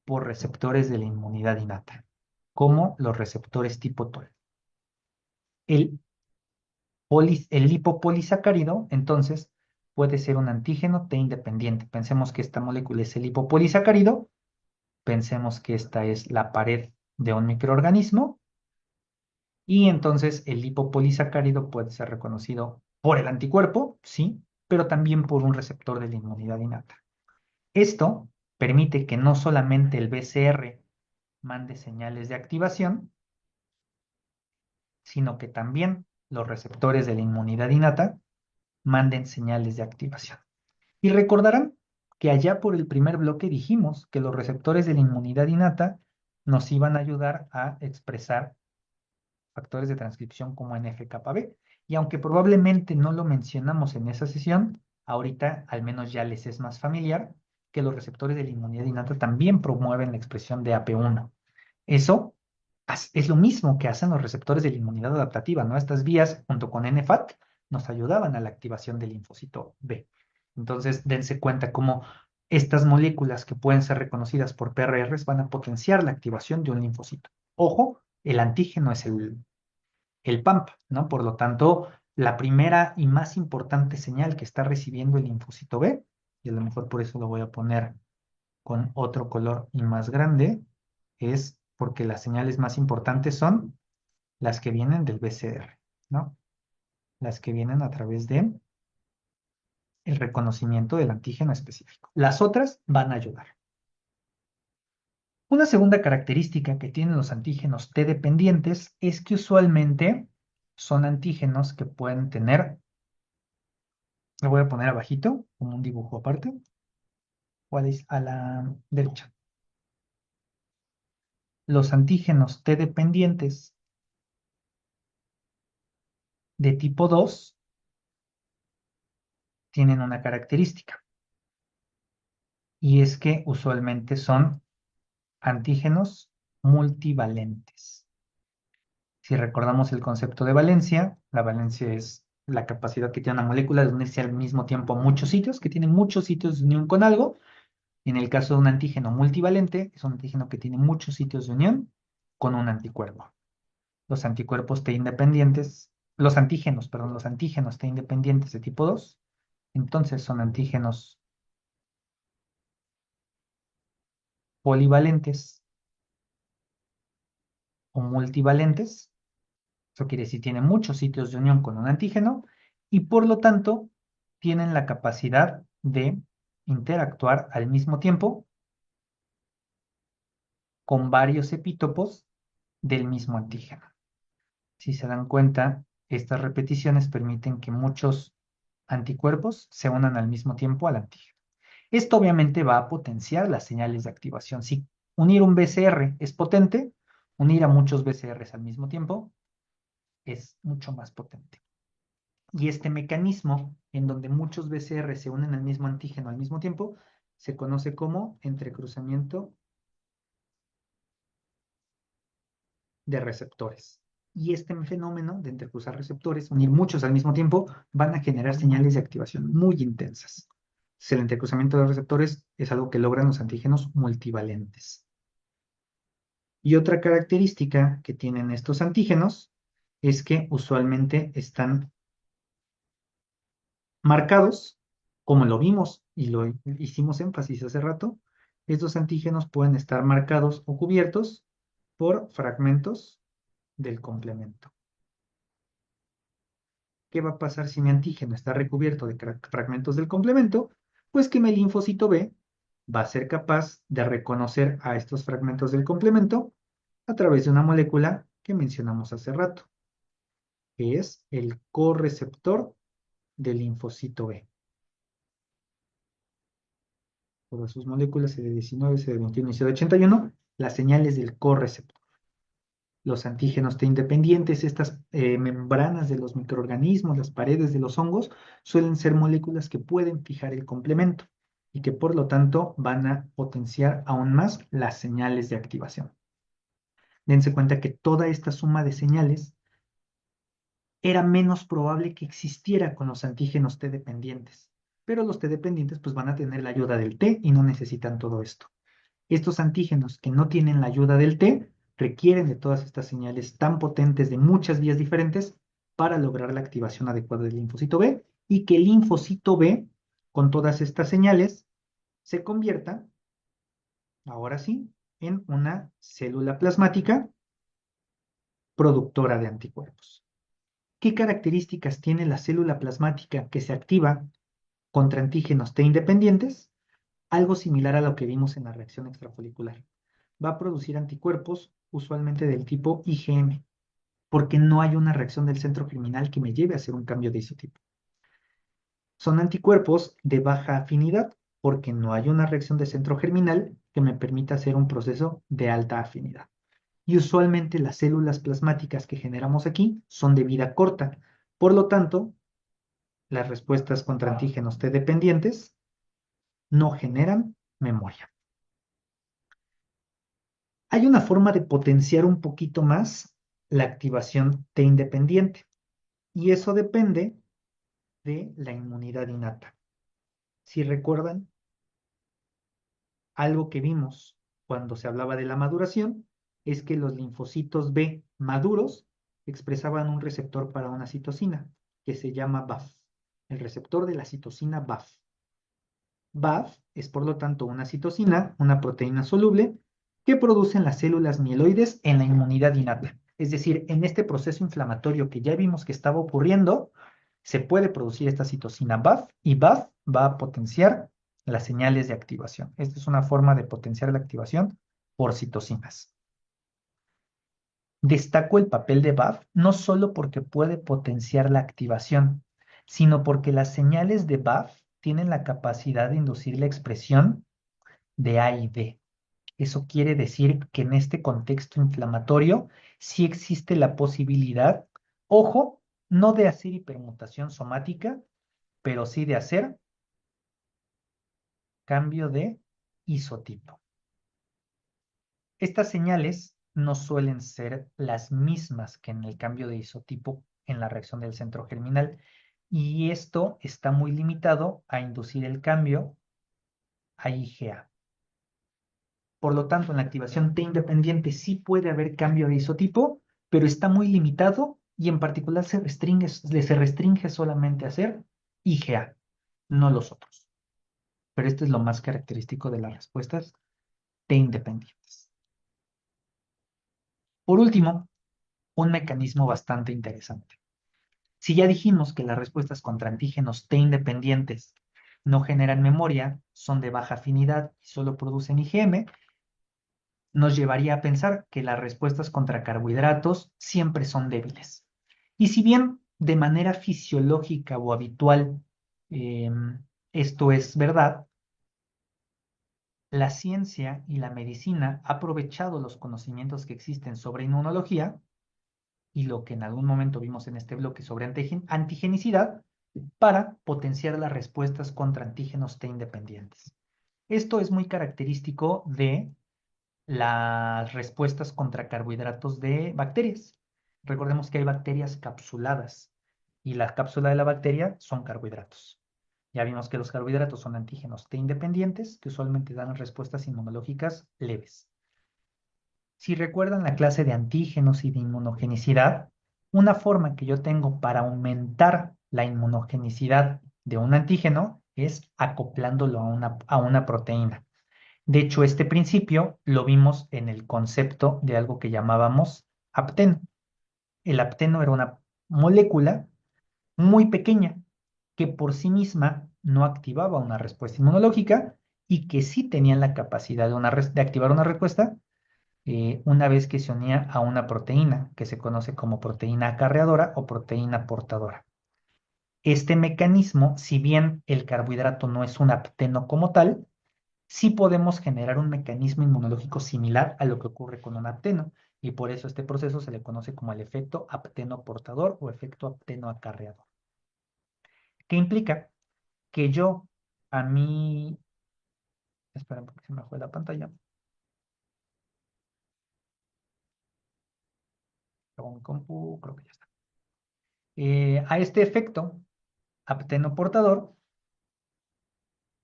por receptores de la inmunidad innata, como los receptores tipo TOL. El, el lipopolisacárido, entonces, puede ser un antígeno T independiente. Pensemos que esta molécula es el lipopolisacárido, pensemos que esta es la pared de un microorganismo, y entonces el lipopolisacárido puede ser reconocido por el anticuerpo, sí, pero también por un receptor de la inmunidad innata. Esto permite que no solamente el BCR mande señales de activación, sino que también los receptores de la inmunidad innata manden señales de activación. Y recordarán que allá por el primer bloque dijimos que los receptores de la inmunidad innata nos iban a ayudar a expresar factores de transcripción como NF-κB. Y aunque probablemente no lo mencionamos en esa sesión, ahorita al menos ya les es más familiar que los receptores de la inmunidad innata también promueven la expresión de AP1. Eso es lo mismo que hacen los receptores de la inmunidad adaptativa, ¿no? Estas vías, junto con NFAT, nos ayudaban a la activación del linfocito B. Entonces, dense cuenta cómo estas moléculas que pueden ser reconocidas por PRRs van a potenciar la activación de un linfocito. Ojo, el antígeno es el PAMP, ¿no? Por lo tanto, la primera y más importante señal que está recibiendo el linfocito B, y a lo mejor por eso lo voy a poner con otro color y más grande, es porque las señales más importantes son las que vienen del BCR, ¿no? Las que vienen a través de el reconocimiento del antígeno específico. Las otras van a ayudar. Una segunda característica que tienen los antígenos T dependientes es que usualmente son antígenos que pueden tener, lo voy a poner abajito, como un dibujo aparte, ¿cuál es? A la derecha. Los antígenos T dependientes de tipo 2 tienen una característica, y es que usualmente son antígenos multivalentes. Si recordamos el concepto de valencia, la valencia es la capacidad que tiene una molécula de unirse al mismo tiempo a muchos sitios, que tiene muchos sitios de unión con algo. Y en el caso de un antígeno multivalente, es un antígeno que tiene muchos sitios de unión con un anticuerpo. Los anticuerpos T independientes, los antígenos, perdón, los antígenos T independientes de tipo 2, entonces son antígenos polivalentes o multivalentes. Eso quiere decir tienen muchos sitios de unión con un antígeno y por lo tanto tienen la capacidad de interactuar al mismo tiempo con varios epítopos del mismo antígeno. Si se dan cuenta, estas repeticiones permiten que muchos anticuerpos se unan al mismo tiempo al antígeno. Esto obviamente va a potenciar las señales de activación. Si unir un BCR es potente, unir a muchos BCRs al mismo tiempo es mucho más potente. Y este mecanismo, en donde muchos BCR se unen al mismo antígeno al mismo tiempo, se conoce como entrecruzamiento de receptores. Y este fenómeno de entrecruzar receptores, unir muchos al mismo tiempo, van a generar señales de activación muy intensas. El entrecruzamiento de receptores es algo que logran los antígenos multivalentes. Y otra característica que tienen estos antígenos es que usualmente están marcados, como lo vimos y lo hicimos énfasis hace rato, estos antígenos pueden estar marcados o cubiertos por fragmentos del complemento. ¿Qué va a pasar si mi antígeno está recubierto de fragmentos del complemento? Pues que mi linfocito B va a ser capaz de reconocer a estos fragmentos del complemento a través de una molécula que mencionamos hace rato, que es el correceptor del linfocito B. Todas sus moléculas CD19, CD21 y CD81, las señales del correceptor. Los antígenos T independientes, estas membranas de los microorganismos, las paredes de los hongos, suelen ser moléculas que pueden fijar el complemento y que por lo tanto van a potenciar aún más las señales de activación. Dense cuenta que toda esta suma de señales era menos probable que existiera con los antígenos T dependientes, pero los T dependientes pues van a tener la ayuda del T y no necesitan todo esto. Estos antígenos que no tienen la ayuda del T requieren de todas estas señales tan potentes de muchas vías diferentes para lograr la activación adecuada del linfocito B y que el linfocito B, con todas estas señales, se convierta, ahora sí, en una célula plasmática productora de anticuerpos. ¿Qué características tiene la célula plasmática que se activa contra antígenos T independientes? Algo similar a lo que vimos en la reacción extrafolicular. Va a producir anticuerpos usualmente del tipo IgM, porque no hay una reacción del centro criminal que me lleve a hacer un cambio de isotipo. Son anticuerpos de baja afinidad, porque no hay una reacción de centro germinal que me permita hacer un proceso de alta afinidad. Y usualmente las células plasmáticas que generamos aquí son de vida corta. Por lo tanto, las respuestas contra antígenos T dependientes no generan memoria. Hay una forma de potenciar un poquito más la activación T independiente y eso depende de la inmunidad innata. Si recuerdan, algo que vimos cuando se hablaba de la maduración es que los linfocitos B maduros expresaban un receptor para una citosina que se llama BAF, el receptor de la citosina BAF. BAF es por lo tanto una citosina, una proteína soluble, que producen las células mieloides en la inmunidad innata. Es decir, en este proceso inflamatorio que ya vimos que estaba ocurriendo, se puede producir esta citocina BAFF y BAFF va a potenciar las señales de activación. Esta es una forma de potenciar la activación por citocinas. Destaco el papel de BAFF no solo porque puede potenciar la activación, sino porque las señales de BAFF tienen la capacidad de inducir la expresión de A y D. Eso quiere decir que en este contexto inflamatorio sí existe la posibilidad, ojo, no de hacer hipermutación somática, pero sí de hacer cambio de isotipo. Estas señales no suelen ser las mismas que en el cambio de isotipo en la reacción del centro germinal, y esto está muy limitado a inducir el cambio a IgA. Por lo tanto, en la activación T independiente sí puede haber cambio de isotipo, pero está muy limitado y en particular se restringe solamente a hacer IgA, no los otros. Pero esto es lo más característico de las respuestas T independientes. Por último, un mecanismo bastante interesante. Si ya dijimos que las respuestas contra antígenos T independientes no generan memoria, son de baja afinidad y solo producen IgM, nos llevaría a pensar que las respuestas contra carbohidratos siempre son débiles. Y si bien de manera fisiológica o habitual eh, esto es verdad, la ciencia y la medicina ha aprovechado los conocimientos que existen sobre inmunología y lo que en algún momento vimos en este bloque sobre antigenicidad para potenciar las respuestas contra antígenos T independientes. Esto es muy característico de las respuestas contra carbohidratos de bacterias. Recordemos que hay bacterias capsuladas y la cápsula de la bacteria son carbohidratos. Ya vimos que los carbohidratos son antígenos T independientes que usualmente dan respuestas inmunológicas leves. Si recuerdan la clase de antígenos y de inmunogenicidad, una forma que yo tengo para aumentar la inmunogenicidad de un antígeno es acoplándolo a una proteína. De hecho, este principio lo vimos en el concepto de algo que llamábamos apteno. El apteno era una molécula muy pequeña que por sí misma no activaba una respuesta inmunológica y que sí tenía la capacidad de activar una respuesta una vez que se unía a una proteína que se conoce como proteína acarreadora o proteína portadora. Este mecanismo, si bien el carbohidrato no es un apteno como tal, sí podemos generar un mecanismo inmunológico similar a lo que ocurre con un apteno, y por eso este proceso se le conoce como el efecto apteno portador o efecto apteno acarreador. ¿Qué implica? Que yo, a mí, esperen porque se me fue la pantalla, con compu, creo que ya está. A este efecto apteno portador,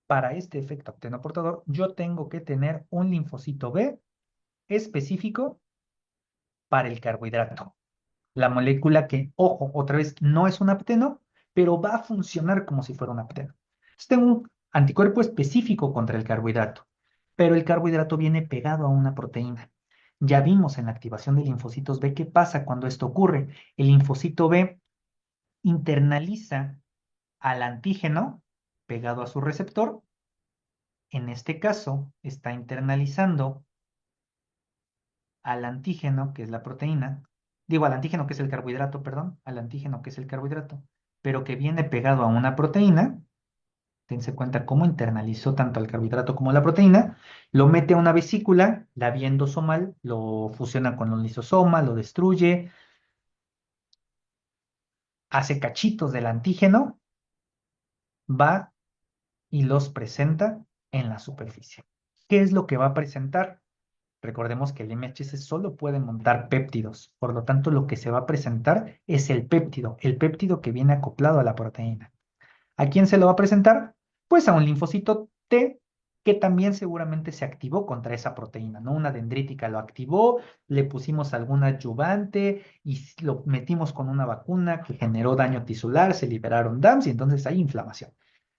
para este efecto apteno-portador, yo tengo que tener un linfocito B específico para el carbohidrato. La molécula que, ojo, otra vez, no es un apteno, pero va a funcionar como si fuera un apteno. Entonces tengo un anticuerpo específico contra el carbohidrato, pero el carbohidrato viene pegado a una proteína. Ya vimos en la activación de linfocitos B qué pasa cuando esto ocurre. El linfocito B internaliza al antígeno pegado a su receptor. En este caso, está internalizando al antígeno, que es la proteína, digo al antígeno que es el carbohidrato, perdón, al antígeno que es el carbohidrato, pero que viene pegado a una proteína. Dense cuenta cómo internalizó tanto al carbohidrato como a la proteína, lo mete a una vesícula, la vía endosomal, lo fusiona con los lisosomas, lo destruye, hace cachitos del antígeno, va y los presenta en la superficie. ¿Qué es lo que va a presentar? Recordemos que el MHC solo puede montar péptidos, por lo tanto lo que se va a presentar es el péptido que viene acoplado a la proteína. ¿A quién se lo va a presentar? Pues a un linfocito T que también seguramente se activó contra esa proteína, ¿no? Una dendrítica lo activó, le pusimos algún adyuvante y lo metimos con una vacuna que generó daño tisular, se liberaron DAMs y entonces hay inflamación.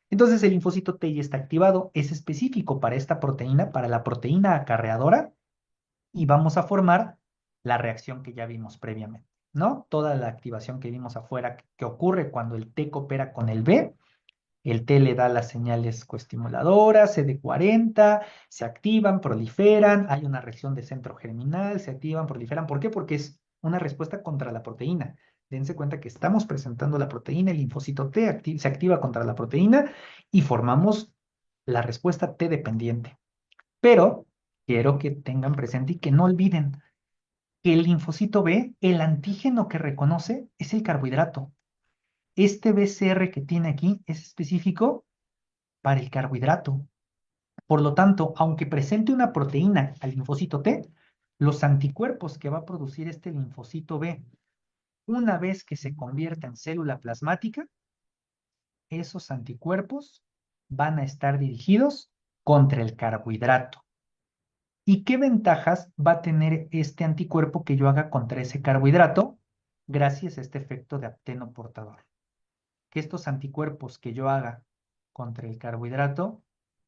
Entonces el linfocito T ya está activado, es específico para esta proteína, para la proteína acarreadora, y vamos a formar la reacción que ya vimos previamente, ¿no? Toda la activación que vimos afuera que ocurre cuando el T coopera con el B, el T le da las señales coestimuladoras, CD40, se activan, proliferan, hay una reacción de centro germinal, se activan, proliferan. ¿Por qué? Porque es una respuesta contra la proteína. Dense cuenta que estamos presentando la proteína, el linfocito T se activa contra la proteína y formamos la respuesta T dependiente. Pero quiero que tengan presente y que no olviden que el linfocito B, el antígeno que reconoce es el carbohidrato. Este BCR que tiene aquí es específico para el carbohidrato. Por lo tanto, aunque presente una proteína al linfocito T, los anticuerpos que va a producir este linfocito B, una vez que se convierta en célula plasmática, esos anticuerpos van a estar dirigidos contra el carbohidrato. ¿Y qué ventajas va a tener este anticuerpo que yo haga contra ese carbohidrato gracias a este efecto de apteno portador? Que estos anticuerpos que yo haga contra el carbohidrato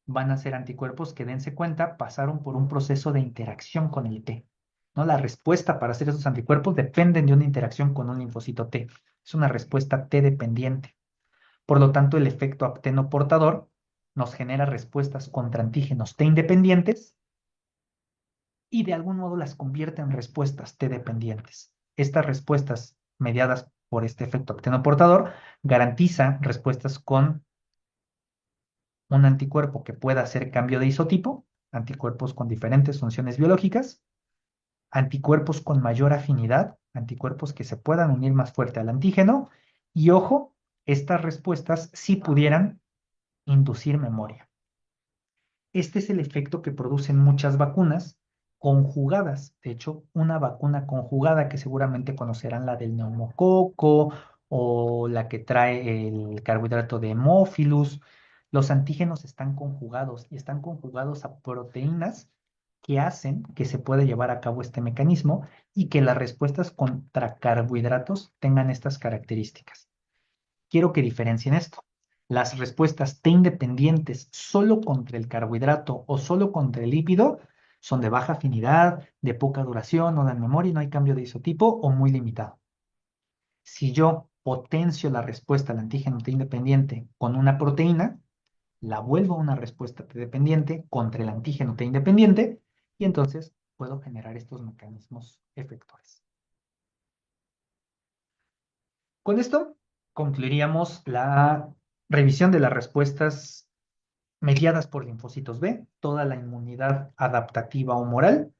van a ser anticuerpos que, dense cuenta, pasaron por un proceso de interacción con el T. ¿No? La respuesta para hacer esos anticuerpos dependen de una interacción con un linfocito T. Es una respuesta T dependiente. Por lo tanto, el efecto apteno-portador nos genera respuestas contra antígenos T independientes y de algún modo las convierte en respuestas T dependientes. Estas respuestas mediadas por este efecto apteno-portador garantizan respuestas con un anticuerpo que pueda hacer cambio de isotipo, anticuerpos con diferentes funciones biológicas, anticuerpos con mayor afinidad, anticuerpos que se puedan unir más fuerte al antígeno, y ojo, estas respuestas sí pudieran inducir memoria. Este es el efecto que producen muchas vacunas conjugadas. De hecho, una vacuna conjugada que seguramente conocerán, la del neumococo o la que trae el carbohidrato de Haemophilus. Los antígenos están conjugados y están conjugados a proteínas que hacen que se pueda llevar a cabo este mecanismo y que las respuestas contra carbohidratos tengan estas características. Quiero que diferencien esto. Las respuestas T independientes solo contra el carbohidrato o solo contra el lípido son de baja afinidad, de poca duración, no dan memoria, no hay cambio de isotipo o muy limitado. Si yo potencio la respuesta al antígeno T independiente con una proteína, la vuelvo a una respuesta T dependiente contra el antígeno T independiente y entonces puedo generar estos mecanismos efectores. Con esto concluiríamos la revisión de las respuestas mediadas por linfocitos B, toda la inmunidad adaptativa o moral,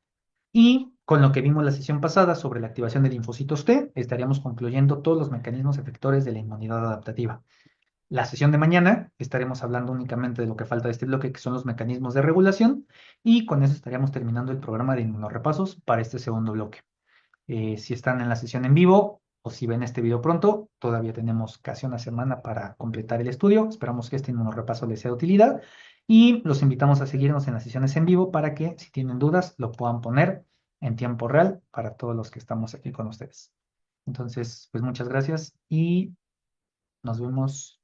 y con lo que vimos la sesión pasada sobre la activación de linfocitos T, estaríamos concluyendo todos los mecanismos efectores de la inmunidad adaptativa. La sesión de mañana estaremos hablando únicamente de lo que falta de este bloque, que son los mecanismos de regulación, y con eso estaríamos terminando el programa de inmunorepasos para este segundo bloque. Si están en la sesión en vivo o si ven este video pronto, todavía tenemos casi una semana para completar el estudio. Esperamos que este repaso les sea de utilidad y los invitamos a seguirnos en las sesiones en vivo para que, si tienen dudas, lo puedan poner en tiempo real para todos los que estamos aquí con ustedes. Entonces, pues muchas gracias y nos vemos